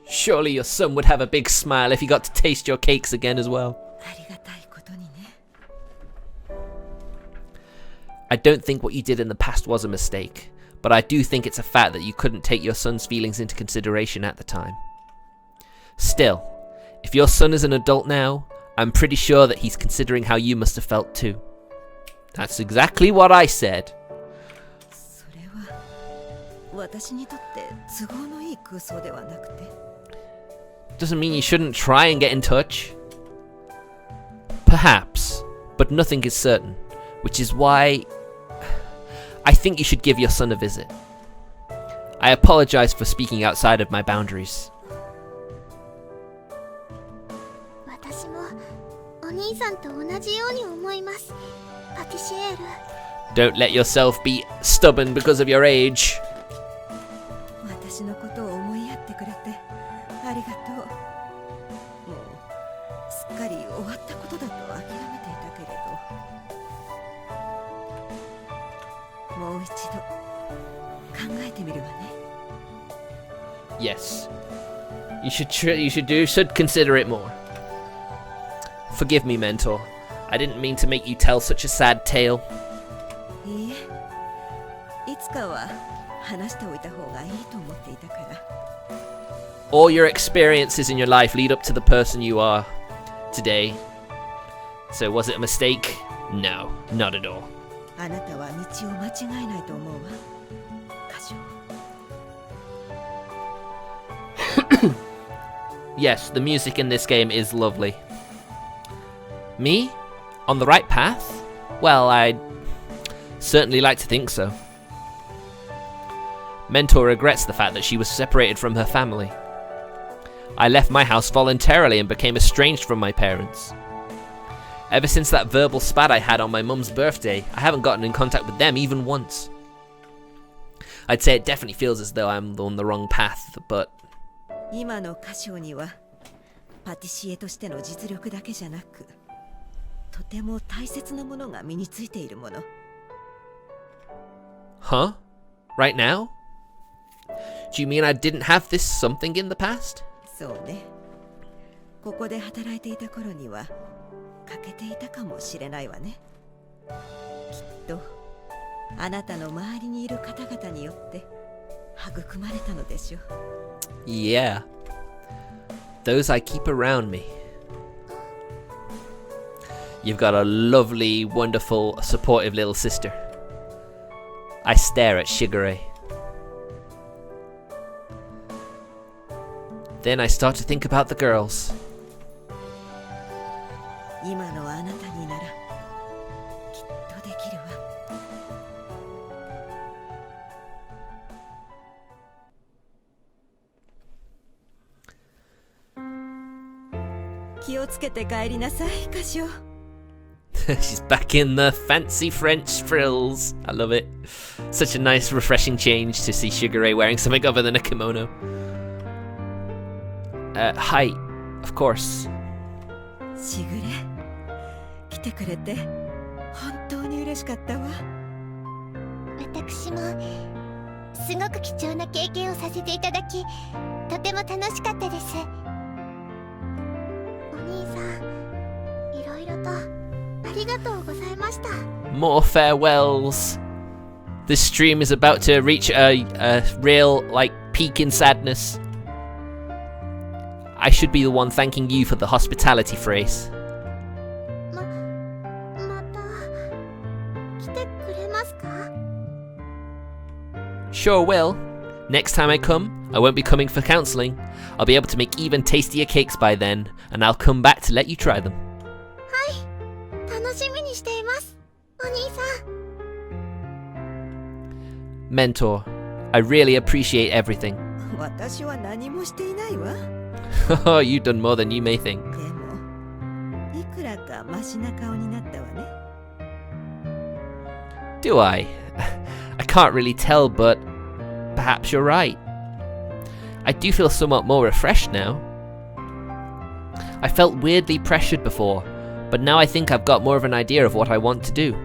Surely your son would have a big smile if he got to taste your cakes again as well.
ありがたいことにね。
I don't think what you did in the past was a mistake, but I do think it's a fact that you couldn't take your son's feelings into consideration at the time. Still, if your son is an adult now, I'm pretty sure that he's considering how you must have felt too. That's exactly what I said.
それは私にとって都合のいい空想ではなくて。
Doesn't mean you shouldn't try and get in touch. Perhaps, but nothing is certain, which is why I think you should give your son a visit. I apologize for speaking outside of my boundaries.
私もお兄さんと同じように思います。パティシエール。
Don't let yourself be stubborn because of your age.
私のことを思いやってくれてありがとう。もうすっかり終わったことだと諦めていたけれど、もう一度考えてみるわね。
Yes. You should consider it more. Forgive me, mentor. I didn't mean to make you tell such a sad tale.
いいえ、いつかは話しておいた方がいいと思っていたから。
All your experiences in your life lead up to the person you are today. So was it a mistake? No, not at all.
あなたは道を間違えないと思うわ、歌唱。
Yes, the music in this game is lovely. Me? On the right path? Well, I'd certainly like to think so. Mentor regrets the fact that she was separated from her family. I left my house voluntarily and became estranged from my parents. Ever since that verbal spat I had on my mum's birthday, I haven't gotten in contact with them even once. I'd say it definitely feels as though I'm on the wrong path, but...
今の歌唱にはパティシエとしての実力だけじゃなく、とても大切なものが身についているもの。
Huh? Right now? Do you mean I didn't have this something in the past?
そうね。ここで働いていた頃には欠けていたかもしれないわね。きっとあなたの周りにいる方々によって育まれたのでしょう。
Yeah. Those I keep around me. You've got a lovely, wonderful, supportive little sister. I stare at Shigure. Then I start to think about the girls.
今のあなたにならきっとできるわ。気をつけて帰りなさい、歌唱。
She's back in the fancy French frills. I love it. Such a nice, refreshing change to see Shigure wearing something other than a kimono. Hi, of course.
しぐれ、来てくれて本当に嬉しかったわ。
私もすごく貴重な経験をさせていただき、とても楽しかったです。お兄さん、いろいろとありがとうございました。
More farewells. This stream is about to reach a real, peak in sadness. I should be the one thanking you for the hospitality phrase.
また来てくれますか？
Sure will. Next time I come, I won't be coming for counseling. I'll be able to make even tastier cakes by then, and I'll come back to let you try them.
はい、楽しみにしています、お兄さん。
Mentor, I really appreciate everything.
私は何もしていないわ。
Oh, you've done more than you may think.
でも、いくらかマシな顔になったわね。
Do I? I can't really tell, but perhaps you're right. I do feel somewhat more refreshed now. I felt weirdly pressured before, but now I think I've got more of an idea of what I want to do.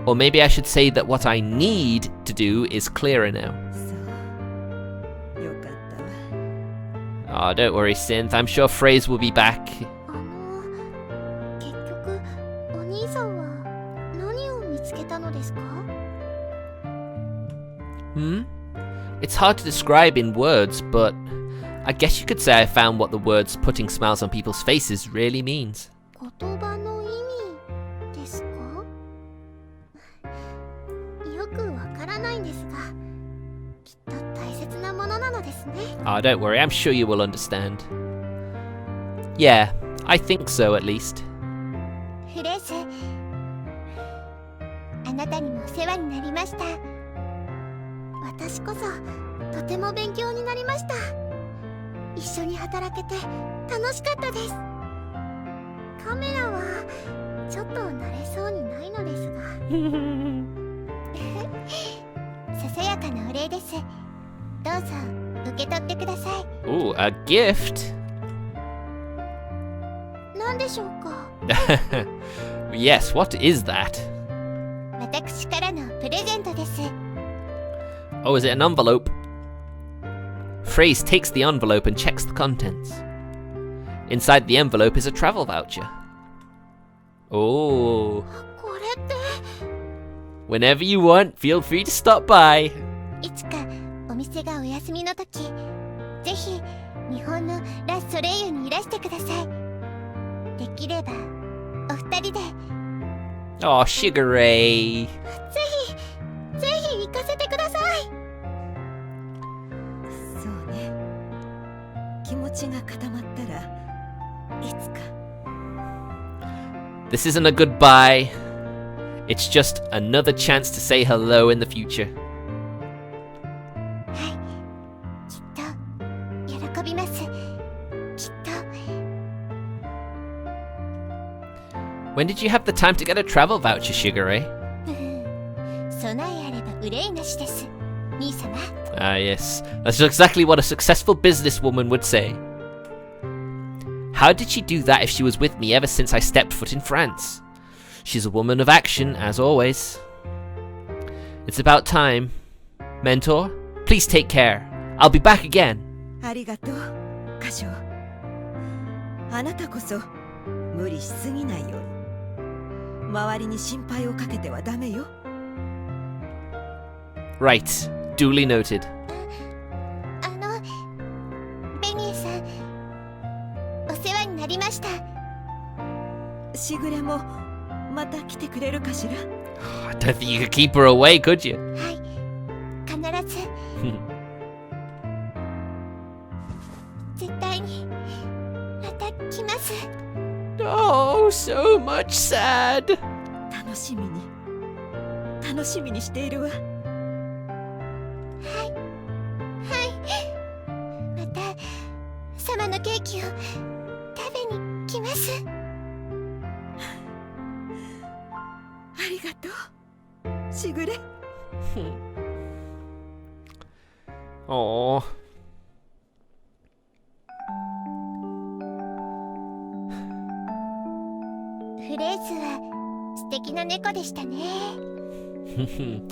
Or maybe I should say that what I need to do is clearer now.
そう、よかったわ。
Oh, don't worry, Synth. I'm sure Phrase will be back.
結局お兄さんは何を見つけたの
It's hard to describe in words, but I guess you could say I found what the words putting smiles on people's faces really means.
言葉の意味ですか？よくわからないんですが、きっと大切なものなのですね。
Oh, don't worry, I'm sure you will understand. Yeah, I think so at least.
フレーズ、あなたにもお世話になりました。私こそとても勉強になりました。一緒に働けて楽しかったです。カメラはちょっと慣れそうにないのですがささやかなお礼です。どうぞ受け取ってください。
Ooh, a gift?
何でしょうか？
Yes, what is that?
私からのプレゼントです。
Oh, is it an envelope? Phrase takes the envelope and checks the contents. Inside the envelope is a travel voucher. Oh.
これって
Whenever you want, feel free to stop by.
いつかお店がお休みの時、ぜひ日本のラ・ソレイユにいらしてください。できればお二人で。
Oh, Sugar Ray.
ぜひ行かせてください。
そうね。気持ちが固まったらいつか。
This isn't a goodbye. It's just another chance to say hello in the future.
はい、きっと喜びます。きっと。
When did you have the time to get a travel voucher, Sugar Ray?
備えあれば憂いなしです、兄様。
Ah, yes. That's exactly what a successful businesswoman would say. How did she do that if she was with me ever since I stepped foot in France? She's a woman of action, as always. It's about time. Mentor, please take care. I'll be back again.
ありがとう、カショ。あなたこそ無理しすぎないように。周りに心配をかけてはダメよ。
Right. Duly noted.
ベニーさん、お世話になりました。
しぐれもまた来てくれるかしら。
I don't think you could keep her away, could you?
はい、必ず絶対にまた来ます。
Oh, so much sad.
楽しみにしているわ。
また様のケーキを食べに来ます。
ありがとう、しぐれ。
Oh.
フレーズは素敵な猫でしたね。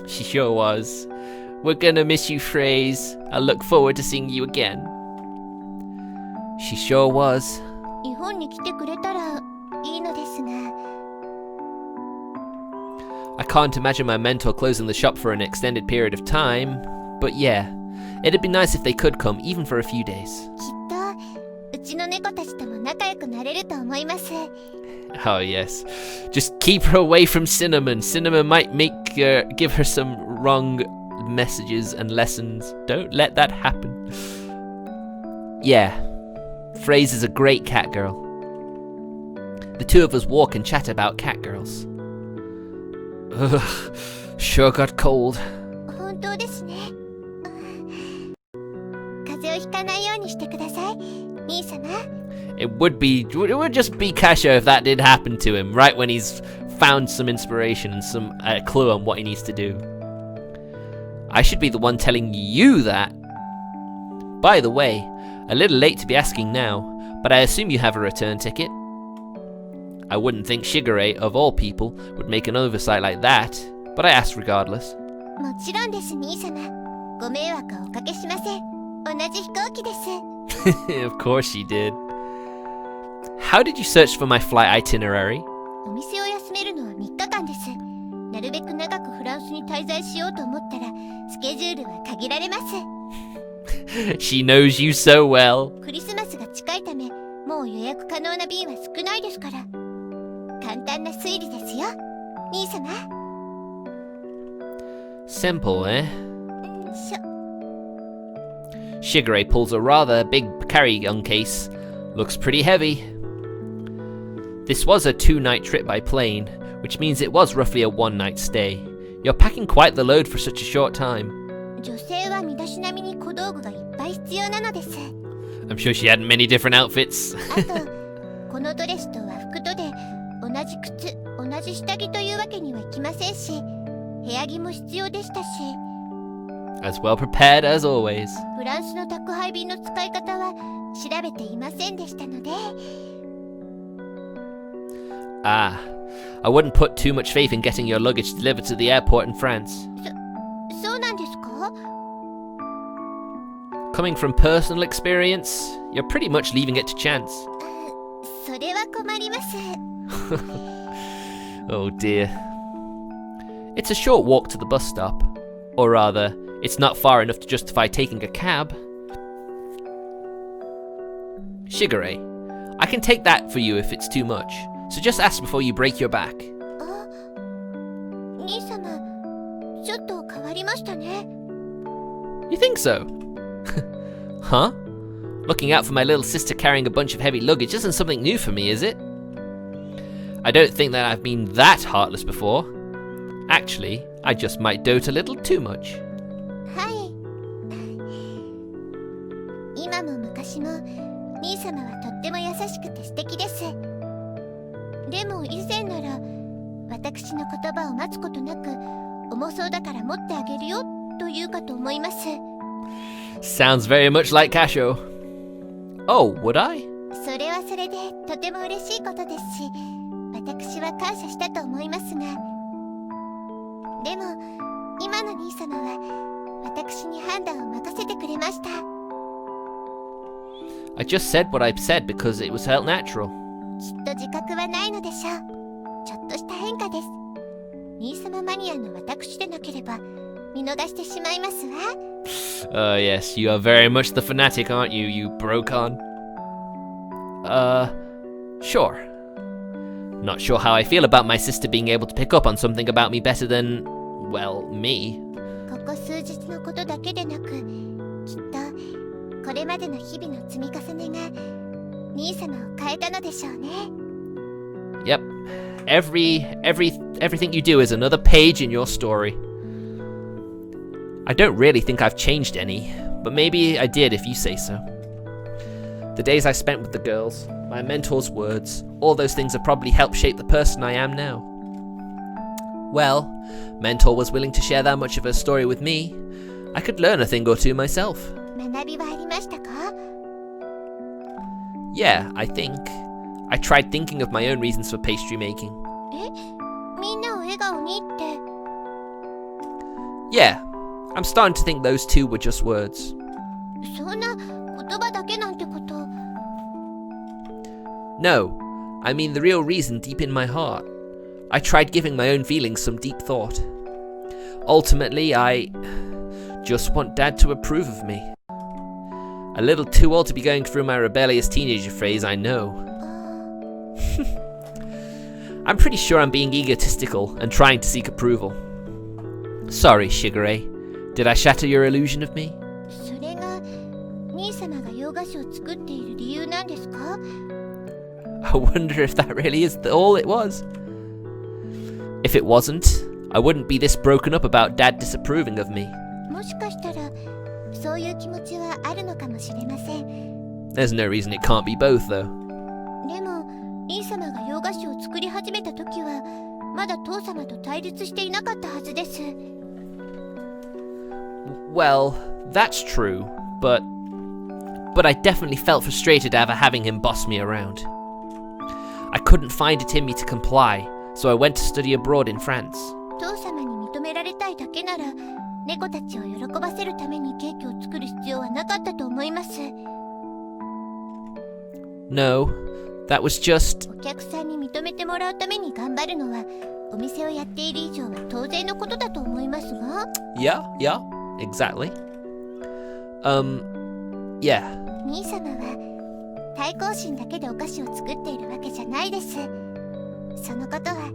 She sure was. We're gonna miss you, Phrase. I look forward to seeing you again. She sure was.
日本に来てくれたらいいのですが。
I can't imagine my mentor closing the shop for an extended period of time, but yeah, it'd be nice if they could come, even for a few days.
きっとうちの猫たちとも仲良くなれると思います。
Oh yes, just keep her away from Cinnamon. Cinnamon might give her some wrong messages and lessons. Don't let that happen. Yeah, Phrase is a great cat girl. The two of us walk and chat about cat girls. Ugh, sure got cold.
本当ですね。風邪をひかないようにしてください、兄様。
It would just be Kasha if that did happen to him, right when he's found some inspiration and some clue on what he needs to do. I should be the one telling you that. By the way, a little late to be asking now, but I assume you have a return ticket. I wouldn't think Shigure, of all people, would make an oversight like that, but I asked regardless.
もちろんです、兄様。ご迷惑をおかけしません。同じ飛行機です。
Of course she did. How did you search for my flight itinerary?
お店を休めるのは3日間です。なるべく長くフランスに滞在しようと思ったら、スケジュールは限られます。
She knows you so well.
クリスマスが近いため、もう予約可能な便は少ないですから。簡単な推理ですよ、兄様。
Simple, eh? Shigure pulls a rather big carry-on case. Looks pretty heavy. This was a 2-night trip by plane, which means it was roughly a 1-night stay. You're packing quite the load for such a short time.
女性は身だしなみに小道具がいっぱい必要なのです。
I'm sure she had many different outfits.
あと、このドレスと和服とで同じ靴、同じ下着というわけにはいきませんし、部屋着も必要でしたし。
As well prepared as always.
フランスの宅配便の使い方は調べていませんでしたので。
Ah, I wouldn't put too much faith in getting your luggage delivered to the airport in France.
そうなんですか?
Coming from personal experience, you're pretty much leaving it to chance.
それは困ります。
Oh dear. It's a short walk to the bus stop. Or rather, it's not far enough to justify taking a cab. Shigure, I can take that for you if it's too much. So just ask before you break your back.
兄様、ちょっと変わりましたね。
You think so? Huh? Looking out for my little sister carrying a bunch of heavy luggage isn't something new for me, is it? I don't think that I've been that heartless before. Actually, I just might dote a little too much.
はい。今も昔も兄様はとっても優しくて素敵です。でも以前なら私の言葉を待つことなく、重そうだから持ってあげるよと言うかと思います。
Sounds very much like Kasho. Oh, would I?
それはそれでとても嬉しいことですし、私は感謝したと思いますが、でも今の兄様は私に判断を任せてくれました。
I just said what I've said because it was felt natural.
きっと自覚はないのでしょう。ちょっとした変化です。兄様マニアの私でなければ見逃してしまいますわ。
Yes, you are very much the fanatic, aren't you, you Brokon? Sure. Not sure how I feel about my sister being able to pick up on something about me better than, well, me.
ここ数日のことだけでなく、きっとこれまでの日々の積み重ねが兄様を変えたのでしょうね。
Yep. Everything you do is another page in your story. I don't really think I've changed any, but maybe I did if you say so. The days I spent with the girls, my mentor's words, all those things have probably helped shape the person I am now. Well, Mentor was willing to share that much of her story with me. I could learn a thing or two myself.
学びはありましたか?
Yeah, I think. I tried thinking of my own reasons for pastry making.
みんなを笑顔にって。
Yeah, I'm starting to think those two were just words.
そんな言葉だけなんてこと。
No, I mean the real reason deep in my heart. I tried giving my own feelings some deep thought. Ultimately, I just want Dad to approve of me. A little too old to be going through my rebellious teenager phase, I know. I'm pretty sure I'm being egotistical and trying to seek approval. Sorry, Shigure. Did I shatter your illusion of me?
それが兄様が洋菓子を作っている理由なんですか?
I wonder if that really is all it was. If it wasn't, I wouldn't be this broken up about Dad disapproving of me.
もしかしたらそういう気持ちはあるのかもしれません。
There's no reason it can't be both, though.
でも兄様が洋菓子を作り始めた時はまだ父様と対立していなかったはずです。
Well, that's true, but I definitely felt frustrated over having him boss me around. I couldn't find it in me to comply, so I went to study abroad in France.
父様に認められたいだけなら猫たちを喜ばせるためにケーキを作る必要はなかったと思います。
No, that was just...
お客さんに認めてもらうために頑張るのはお店をやっている以上は当然のことだと思いますが。
Yeah, exactly. Yeah.
兄様は対抗心だけでお菓子を作っているわけじゃないです。そのことは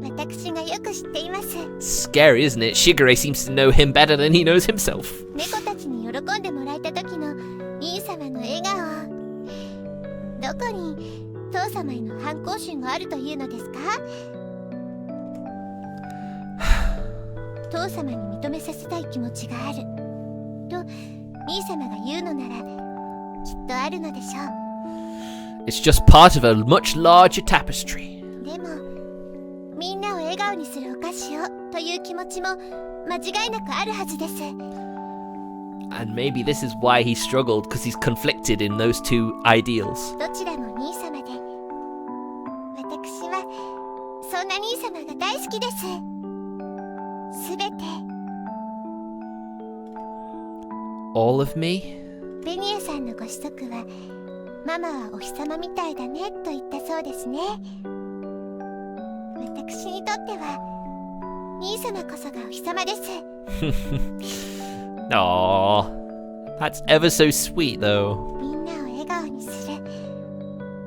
私がよく知っています。
Scary, isn't it? Shigure seems to know him better than he knows himself.
猫たちに喜んでもらえた時の兄様の笑顔、どこに父様への反抗心があるというのですか？父様に認めさせたい気持ちがあると兄様が言うのならきっとあるのでしょう。
It's just part of a much larger tapestry.
でもみんなを笑顔にするお菓子をという気持ちも間違いなくあるはずです。
And maybe this is why he struggled, because he's conflicted in those two ideals.
どちらも兄様で、私はそんな兄様が大好きです。すべて。
All of me?
ベニエさんのご子息はママはお日様みたいだねと言ったそうですね。私にとっては兄様こそがお日様です。
Aww, that's ever so sweet though.
みんなを笑顔にする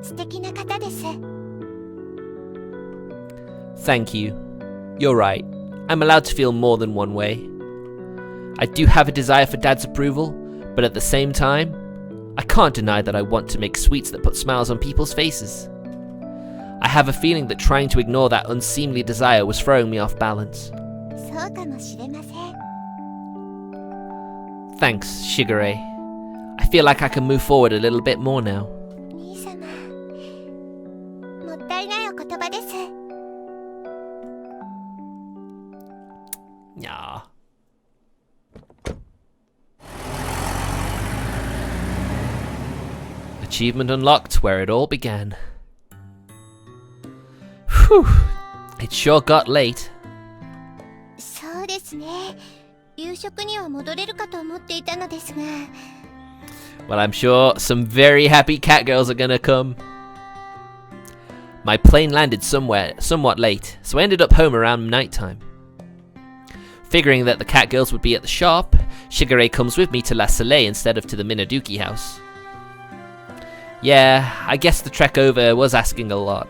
素敵な方です。
Thank you. You're right. I'm allowed to feel more than one way. I do have a desire for Dad's approval, but at the same time, I can't deny that I want to make sweets that put smiles on people's faces. I have a feeling that trying to ignore that unseemly desire was throwing me off balance.
そうかもしれません。
Thanks, Shigure. I feel like I can move forward a little bit more now.
兄様、もったいないお言葉です。
Yeah. Achievement unlocked where it all began. Whew. It sure got late.
そうですね。夕食には戻れるかと思っていたのですが。
Well, I'm sure some very happy cat girls are gonna come. My plane landed somewhat late, so I ended up home around nighttime. Figuring that the cat girls would be at the shop, Shigure comes with me to La Soleil instead of to the Minaduki house. Yeah, I guess the trek over was asking a lot.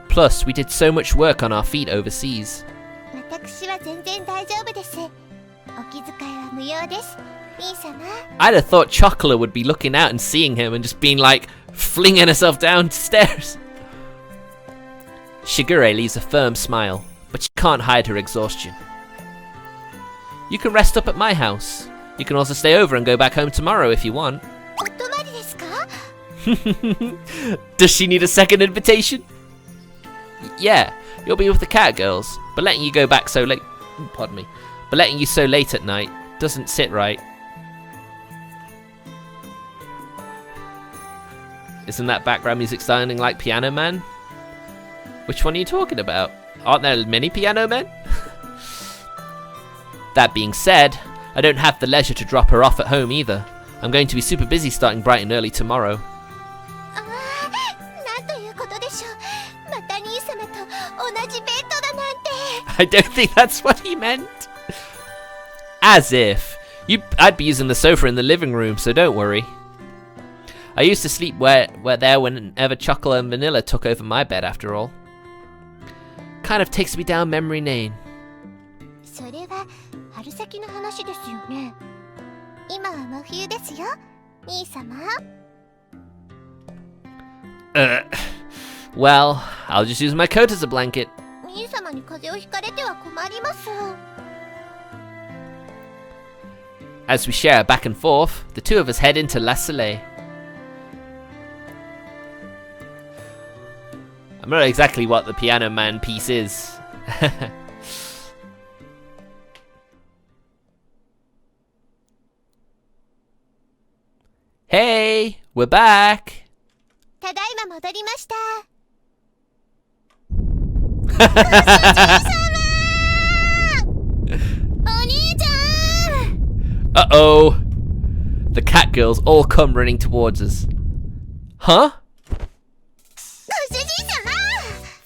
Plus, we did so much work on our feet overseas.
私は全然大丈夫です。お気遣いは無用です。兄様。
I'd have thought Chocolate would be looking out and seeing him and just being like, flinging herself downstairs. Shigure leaves a firm smile, but she can't hide her exhaustion. You can rest up at my house. You can also stay over and go back home tomorrow if you want.
お泊まりですか？
Does she need a second invitation? Yeah, you'll be with the cat girls, but letting you go back so late... Pardon me. But letting you so late at night doesn't sit right. Isn't that background music sounding like Piano Man? Which one are you talking about? Aren't there many piano men? That being said, I don't have the leisure to drop her off at home either. I'm going to be super busy starting bright and early tomorrow.
なんということでしょう。また兄様と同じベッドだなんて。
I don't think that's what he meant. As if. I'd be using the sofa in the living room, so don't worry. I used to sleep there whenever Chocolate and Vanilla took over my bed after all. Kind of takes me down memory lane.
それは春先の話ですよね。今は真冬ですよ、兄様。
Well, I'll just use my coat as a blanket.
兄様に風邪をひかれては困ります。
As we share back and forth, the two of us head into La Soleil. I'm not exactly what the Piano Man piece is. Hey, we're back.
ただいま戻りました。お兄ちゃん。
Uh-oh. The cat girls all come running towards us. Huh?
ご主人様。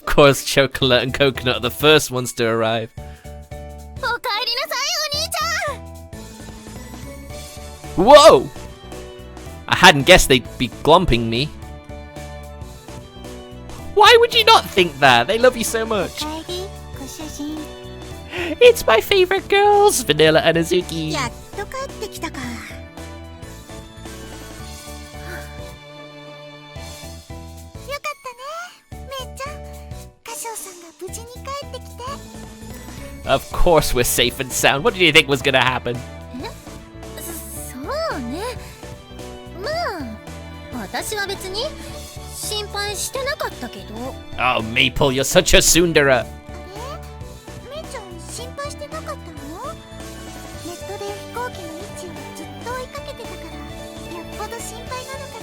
Of course, Chocolate and Coconut are the first ones to arrive.
おかえりなさい、お兄ち
Whoa! I hadn't guessed they'd be glomping me. Why would you not think that? They love you so much. It's my favorite girls, Vanilla and Azuki.
やっと帰ってきたか。よかったね、めいちゃん。歌唱さんが無事に帰ってきて。
Of course we're safe and sound. What did you think was gonna happen?
そうね。まあ、私は別に心配してなかったけど。
Oh, Maple, you're such a tsundere.
めいちゃん心配してなかったの？ネットで飛行機の位置をずっと追いかけてたから、よっぽど心配なのか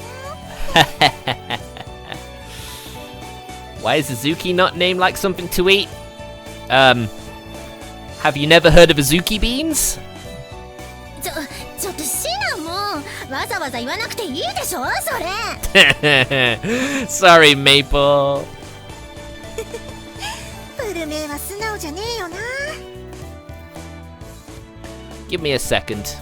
な。
Why is Azuki not named like something to eat? Have you never heard of Azuki beans?
ちょっとシナもわざわざ言わなくていいでしょ、それ。
Sorry, Maple.
プルメイは素直じゃねえよな。
Give me a second.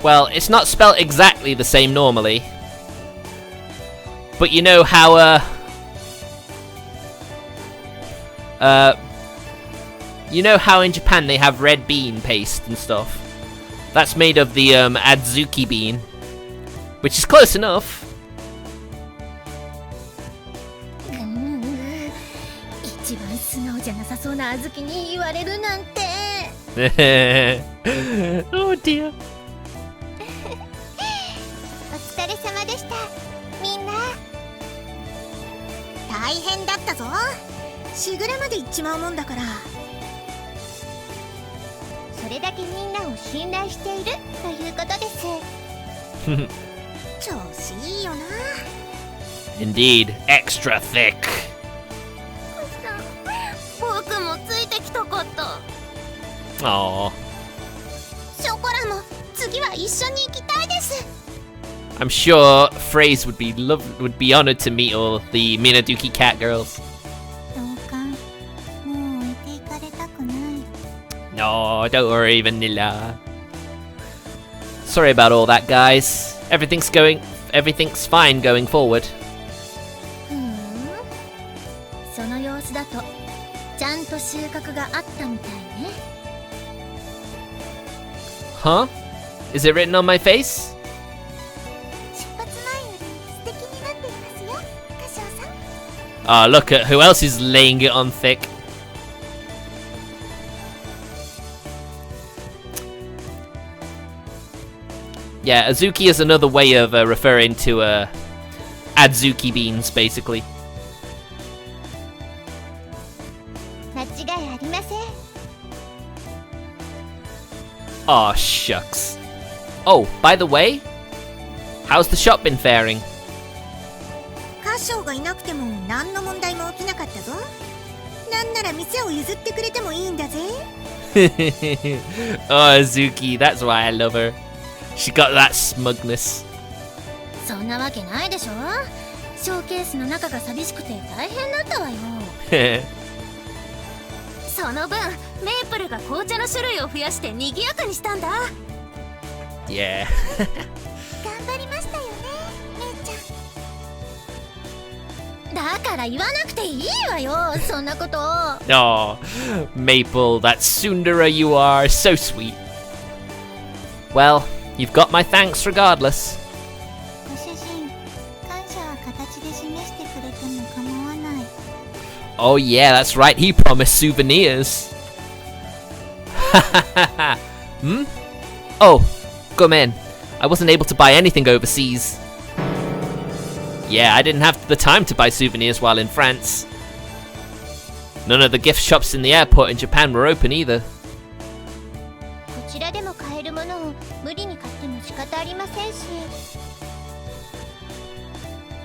Well, it's not spelt exactly the same normally. But you know how, you know how in Japan they have red bean paste and stuff? That's made of the, Adzuki bean. Which is close enough.
一番素直じゃなさそうなあずきに言われるなんて。
Oh dear.
お疲れ様でした、みんな。大変だったぞ。しぐれまで行っちまうもんだから。それだけみんなを信頼しているということです。調子いいよな。
Indeed, extra thick.
僕もついてきたかった。
Aww.
ショコラも次は一緒に行きたいです。
I'm sure Phrase would be honored to meet all the Minaduki cat girls.
どうかもう置いていかれたくない。
No, don't worry, Vanilla. Sorry about all that, guys. Everything's fine going forward.
その様子だとちゃんと収穫があったみたいね。
Huh? Is it written on my face?
出発前より素敵になっていますよ、歌唱さん。
Oh, look at who else is laying it on thick. Yeah, Azuki is another way of referring to Adzuki beans, basically.
間違いありません。
Aw, shucks. Oh, by the way, how's the shop been faring?
歌唱がいなくても何の問題も起きなかったぞ。なんなら店を譲ってくれてもいいんだぜ。
Oh, Azuki, that's why I love her. She got that smugness.
そんなわけないでしょ。ショーケースの中が寂しくて大変だったわよ。その分メープルが紅茶の種類を増やして賑やかにしたんだ。
Yeah.
頑張りましたよね、めいちゃん。だから言わなくていいわよ、そんなこと。
Oh, Maple, that tsundere you are, so sweet. Well, you've got my thanks regardless.
ご主人、感謝は形で示してくれても構わない。
Oh yeah, that's right, he promised souvenirs. Hmm? Oh, come in. I wasn't able to buy anything overseas. Yeah, I didn't have the time to buy souvenirs while in France. None of the gift shops in the airport in Japan were open either.
こちらでも買えるものを無理に買っても仕方ありませんし。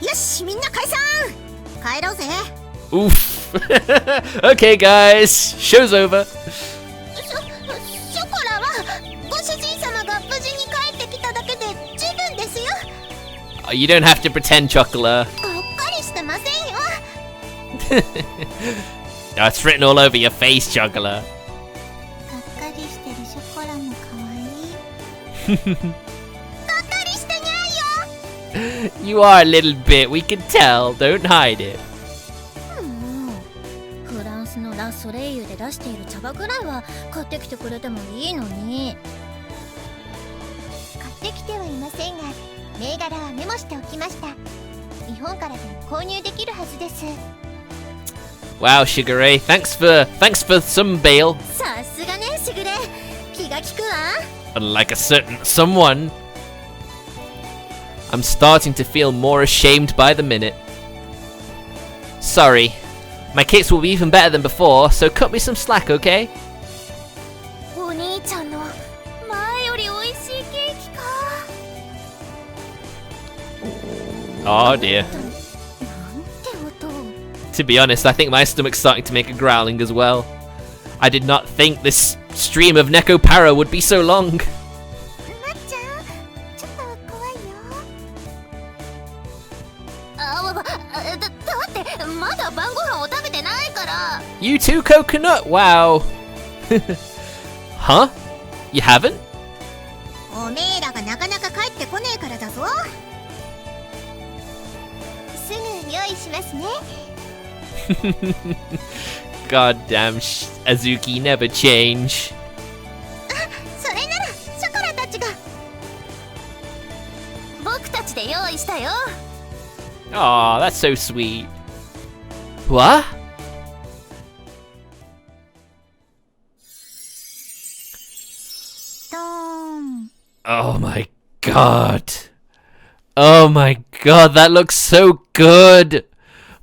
よし、みんな解散。帰ろうぜ。
Oof. Okay, guys, show's over.
ショコラはご主人様が無事に帰ってきただけで十分ですよ。
Oh, you don't have to pretend, Chocolate.
がっかりしてませんよ。
Oh, it's written all over your face, Chocolate.
がっかりしてるショコラも可愛い。がっかりしてにゃいよ。
You are a little bit, we can tell. Don't hide it.
フランスのラ・ソレイユで出している茶葉ぐらいは買ってきてくれてもいいのに。買ってきてはいませんが、銘柄はメモしておきました。日本からでも購入できるはずです。
Wow, Sugar Ray, thanks for some bail.
さすがね、しぐれ。気が利くわ。
Unlike a certain someone. I'm starting to feel more ashamed by the minute. Sorry. My cakes will be even better than before, so cut me some slack, okay?
お兄ちゃんの前より美味しいケーキか。
Oh dear.
なんて音。
To be honest, I think my stomach's starting to make a growling as well. I did not think this stream of Nekopara would be so long.
なっちゃん、ちょっと怖いよ。だってまだ晩ご飯を食べてないから。
You too, Coconut? Wow. Huh? You haven't?
おめえらがなかなか帰ってこねえからだぞ。すぐ用意しますね。
God damn, Azuki never change.
それならショコラたちが。僕たちで用意したよ。
Aw, that's so sweet. What? Oh my god. Oh my god, that looks so good.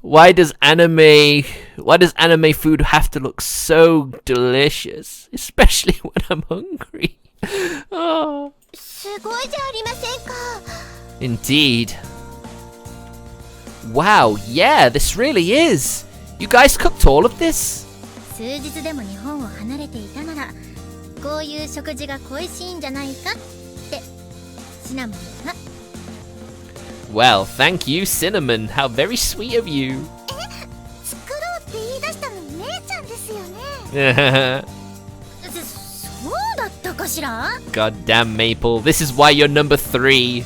Why does anime food have to look so delicious? Especially when I'm hungry. Oh.
すごいじゃありませんか。
Indeed. Wow, yeah, this really is. You guys cooked all of this?
数日でも日本を離れていたなら、こういう食事が恋しいんじゃないかってシナモンが。
Well, thank you, Cinnamon. How very sweet of you.
作ろうって言い出したの姉ちゃんですよね。そうだったかしら。
God damn, Maple. This is why you're number 3.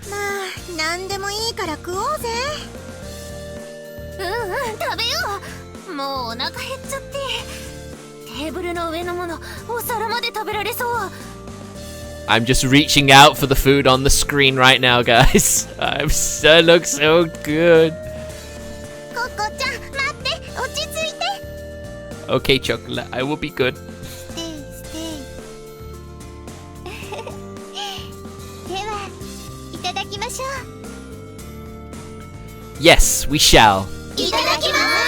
まあ、なんでもいいから食おうぜ。食べよう。もうお腹減っちゃって。テーブルの上のもの、お皿まで食べられそう。
I'm just reaching out for the food on the screen right now, guys. It looks so good.
ココちゃん、待って、落ち着いて。
Okay, Chocolate, I will be good.
ステイステイ。では、いただきましょう。
Yes, we shall.
いただきます。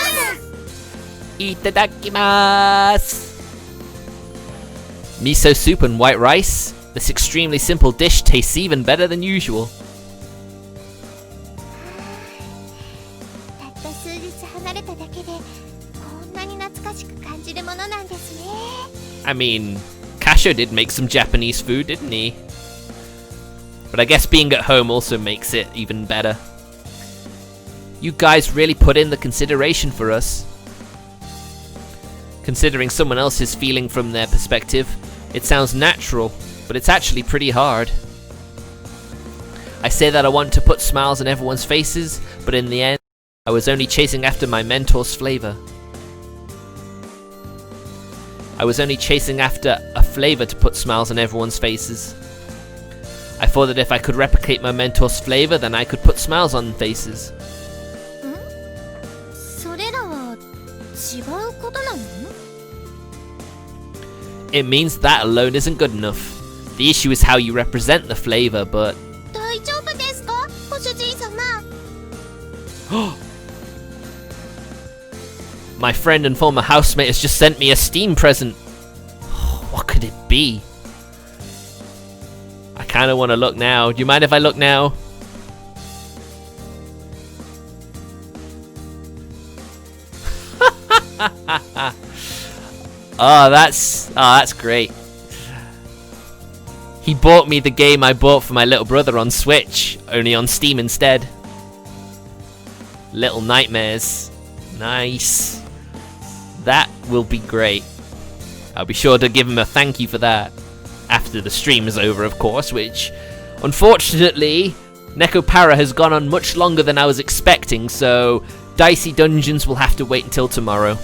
Itadakimasu. Miso soup and white rice. This extremely simple dish tastes even better than usual.
たった数日離れただけで、こんなに懐かしく感じるものなんですね。
I mean, Kasho did make some Japanese food, didn't he? But I guess being at home also makes it even better. You guys really put in the consideration for us. Considering someone else's feeling from their perspective, it sounds natural, but it's actually pretty hard. I say that I want to put smiles on everyone's faces, but in the end, I was only chasing after my mentor's flavor. I was only chasing after a flavor to put smiles on everyone's faces. I thought that if I could replicate my mentor's flavor, then I could put smiles on faces.
それらは違うことなの？
It means that alone isn't good enough. The issue is how you represent the flavor, but...
大丈夫ですか、ご主人様。
My friend and former housemate has just sent me a Steam present. What could it be? I kind of want to look now. Do you mind if I look now? Oh, that's great. He bought me the game I bought for my little brother on Switch, only on Steam instead. Little Nightmares. Nice. That will be great. I'll be sure to give him a thank you for that. After the stream is over, of course, which, unfortunately, Nekopara has gone on much longer than I was expecting, so Dicey Dungeons will have to wait until tomorrow.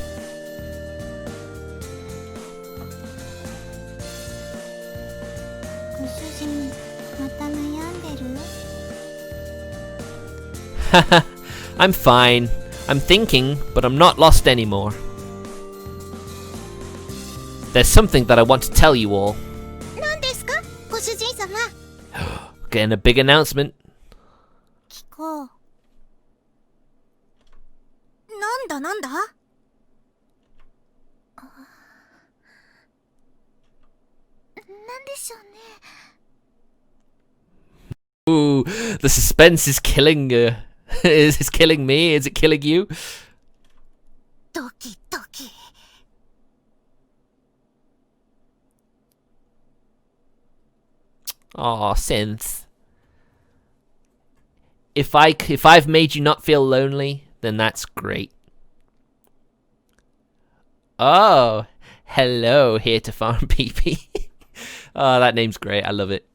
I'm fine. I'm thinking, but I'm not lost anymore. There's something that I want to tell you all. Getting a big announcement. Ooh, the suspense is killing is it killing me? Is it killing you? Aw, Synth. If I've made you not feel lonely, then that's great. Oh, hello, here to farm PP. Oh, that name's great. I love it.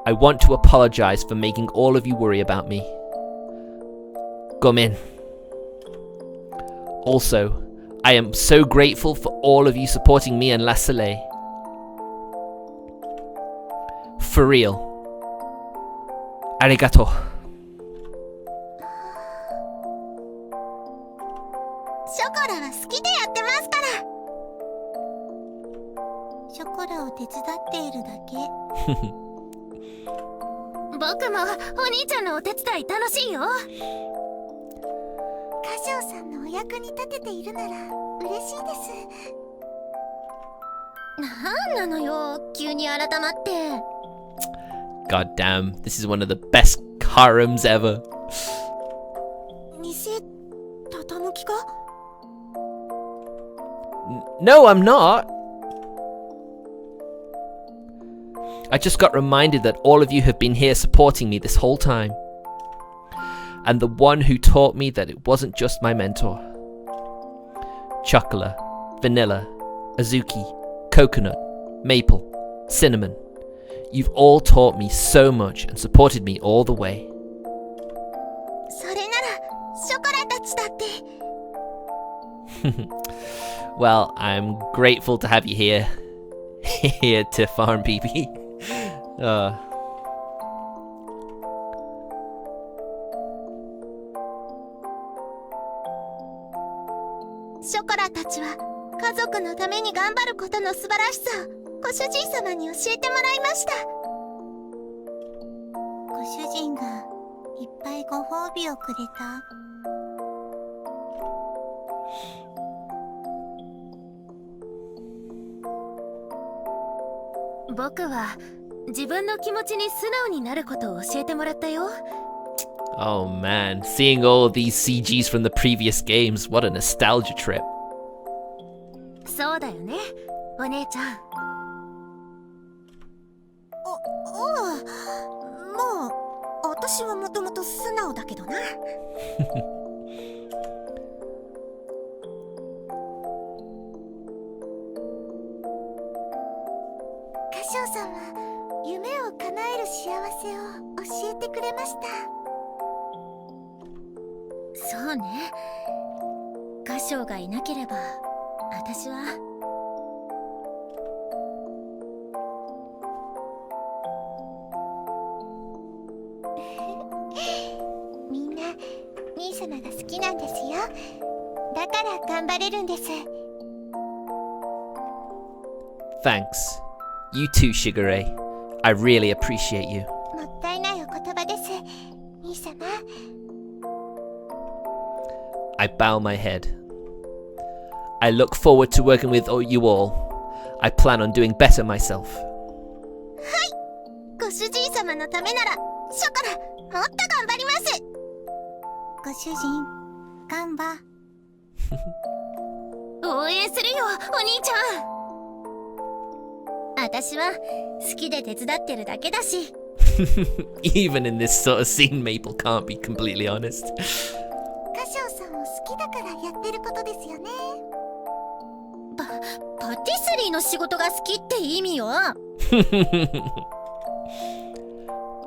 I want to apologize for making all of you worry about me. Come in. Also, I am so grateful for all of you supporting me and La Soleil. For real. Arigato. God damn, this is one of the best harems ever. No, I'm not. I just got reminded that all of you have been here supporting me this whole time. And the one who taught me that it wasn't just my mentor. Chocolate, vanilla, azuki, coconut, maple, cinnamon. You've all taught me so much and supported me all the way. Well, I'm grateful to have you here. Here to farm PP. Oh man, seeing all these CGs from the previous games, what a nostalgia trip. Thanks. You too, Shigure. I really appreciate you. I bow my head. I look forward to working with you all. I plan on doing better myself.
応援するよ、お兄ちゃん。私は好きで手伝ってるだけだし。
Even in this sort of scene, Maple can't be completely honest.
カシオさんを好きだからやってることですよね。パティスリーの仕事が好きって意味よ。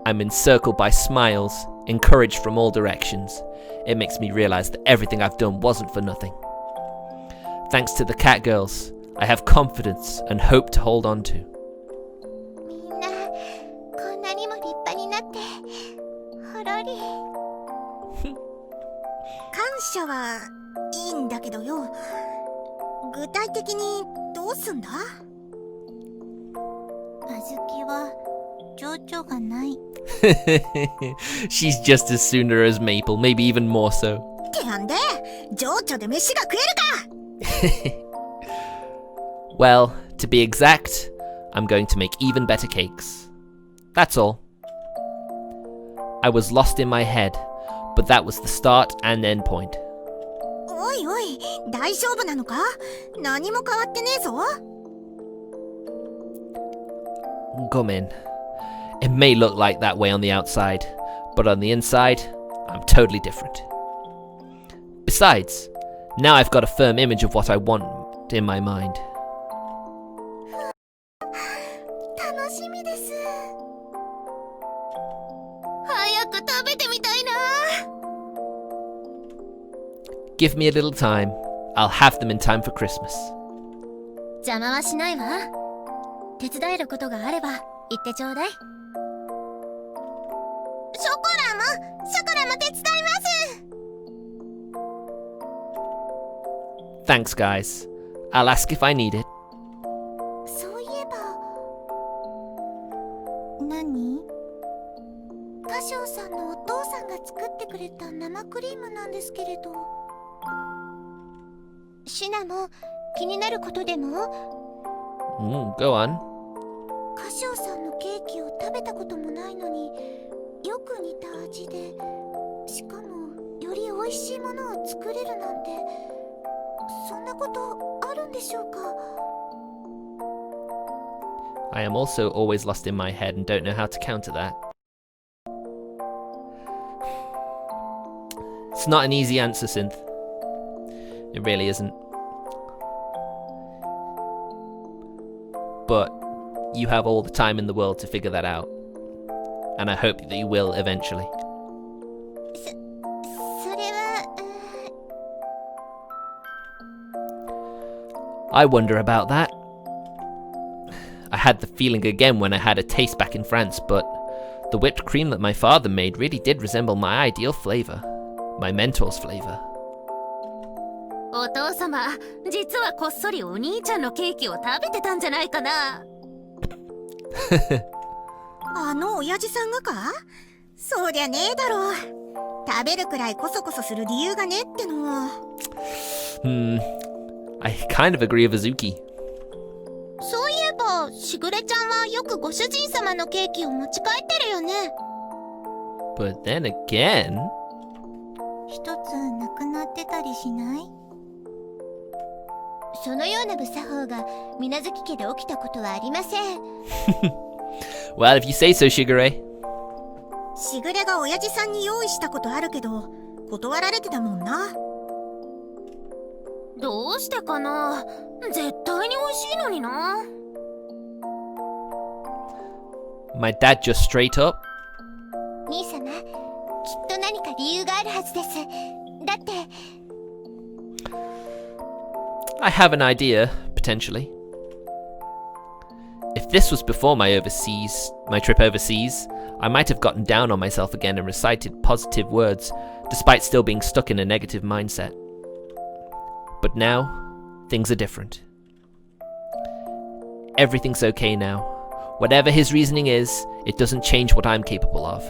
I'm encircled by smiles, encouraged from all directions. It makes me realize that everything I've done wasn't for nothing. Thanks to the cat girls, I have confidence and hope to hold on to.
みんなこんなにも立派になってほろり。感謝はいいんだけどよ、具体的にどうすんだ？あずきは情緒がない。
She's just as sooner as Maple, maybe even more so.
ってやんで、情緒で飯が食えるか。
Well, to be exact, I'm going to make even better cakes. That's all. I was lost in my head, but that was the start and end point.
おいおい、大丈夫なのか？何も変わってねえぞ。
Gumin. It may look like that way on the outside, but on the inside, I'm totally different. Besides, now I've got a firm image of what I want in my mind.
楽しみです。早く食べてみたいな。
Give me a little time. I'll have them in time for Christmas.
邪魔はしないわ。手伝えることがあれば言ってちょうだい。ショコラも手伝います。
Thanks, guys. I'll ask if I need it.
そういえば、何？カシオさんのお父さんが作ってくれた生クリームなんですけれど。シナも気になることでも？Go
on.
カシオさんのケーキを食べたこともないのによく似た味で、しかもより美味しいものを作れるなんて、そんなことあるんでしょうか？
I am also always lost in my head and don't know how to counter that. It's not an easy answer, Synth. It really isn't. But you have all the time in the world to figure that out. And I hope that you will eventually.
それは、
I wonder about that. I had the feeling again when I had a taste back in France, but the whipped cream that my father made really did resemble my ideal flavor. My mentor's flavor.
お父様、実はこっそりお兄ちゃんのケーキを食べてたんじゃないかな。あの親父さんがか？そうりゃねえだろう。食べるくらいコソコソする理由がねっての。
I kind of agree with Azuki.
そういえば、しぐれちゃんはよくご主人様のケーキを持ち帰ってるよね。
But then again...
一つなくなってたりしない？そのような無作法が水無月家で起きたことはありません。
Well, if you say so, Shigure.
しぐれが親父さんに用意したことあるけど、断られてたもんな。どうしてかな？絶対に美味しいのにな。
My dad just straight up?
兄様、きっと何か理由があるはずです。だって。
I have an idea, potentially. If this was before my trip overseas, I might have gotten down on myself again and recited positive words, despite still being stuck in a negative mindset. But now, things are different. Everything's okay now. Whatever his reasoning is, it doesn't change what I'm capable of.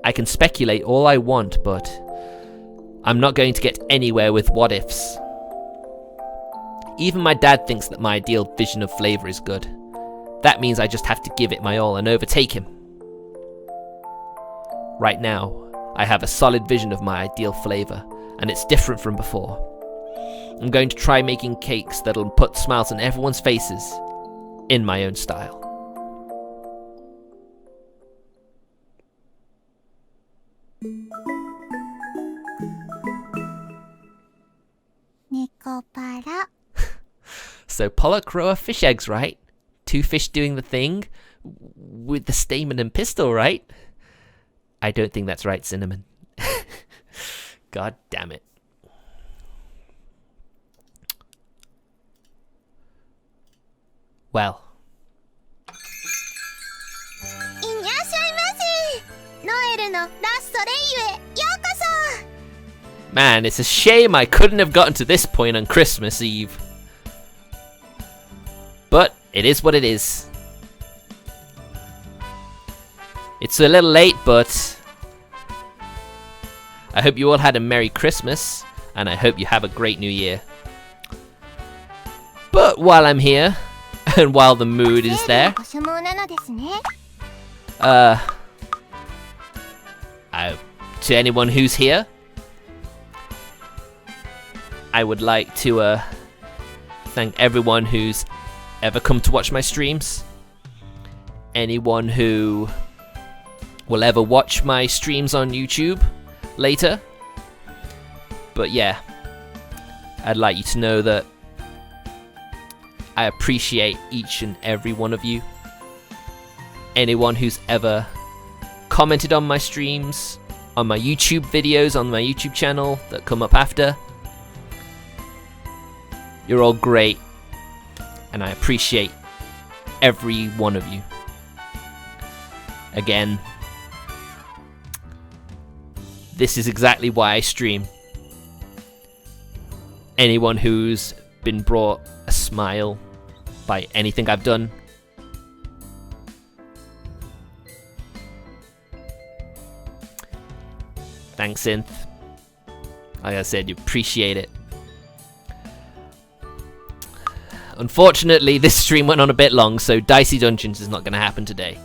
I can speculate all I want, but I'm not going to get anywhere with what-ifs. Even my dad thinks that my ideal vision of flavor is good. That means I just have to give it my all and overtake him. Right now, I have a solid vision of my ideal flavor, and it's different from before. I'm going to try making cakes that'll put smiles on everyone's faces in my own style.
Nekopara.
So pollock roe are fish eggs, right? 2 fish doing the thing with the stamen and pistol, right? I don't think that's right, Cinnamon. God damn it. Well. Man, it's a shame I couldn't have gotten to this point on Christmas Eve. But it is what it is. It's a little late, but I hope you all had a Merry Christmas, and I hope you have a great New Year. But while I'm here, and while the mood is there, to anyone who's here, I would like to thank everyone who's ever come to watch my streams. Anyone who will ever watch my streams on YouTube later. But yeah, I'd like you to know that I appreciate each and every one of you. Anyone who's ever commented on my streams, on my YouTube videos, on my YouTube channel that come up after. You're all great, and I appreciate every one of you. Again, this is exactly why I stream. Anyone who's been brought a smile by anything I've done, thanks, Synth. Like I said, you appreciate it. Unfortunately, this stream went on a bit long, so Dicey Dungeons is not going to happen today.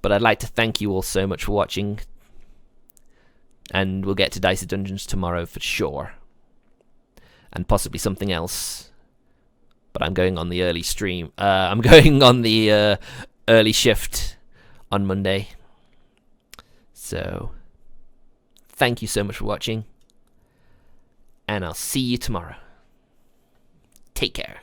But I'd like to thank you all so much for watching. And we'll get to Dicey Dungeons tomorrow for sure. And possibly something else. But I'm going on the early stream. I'm going on the early shift on Monday. So, thank you so much for watching. And I'll see you tomorrow. Take care.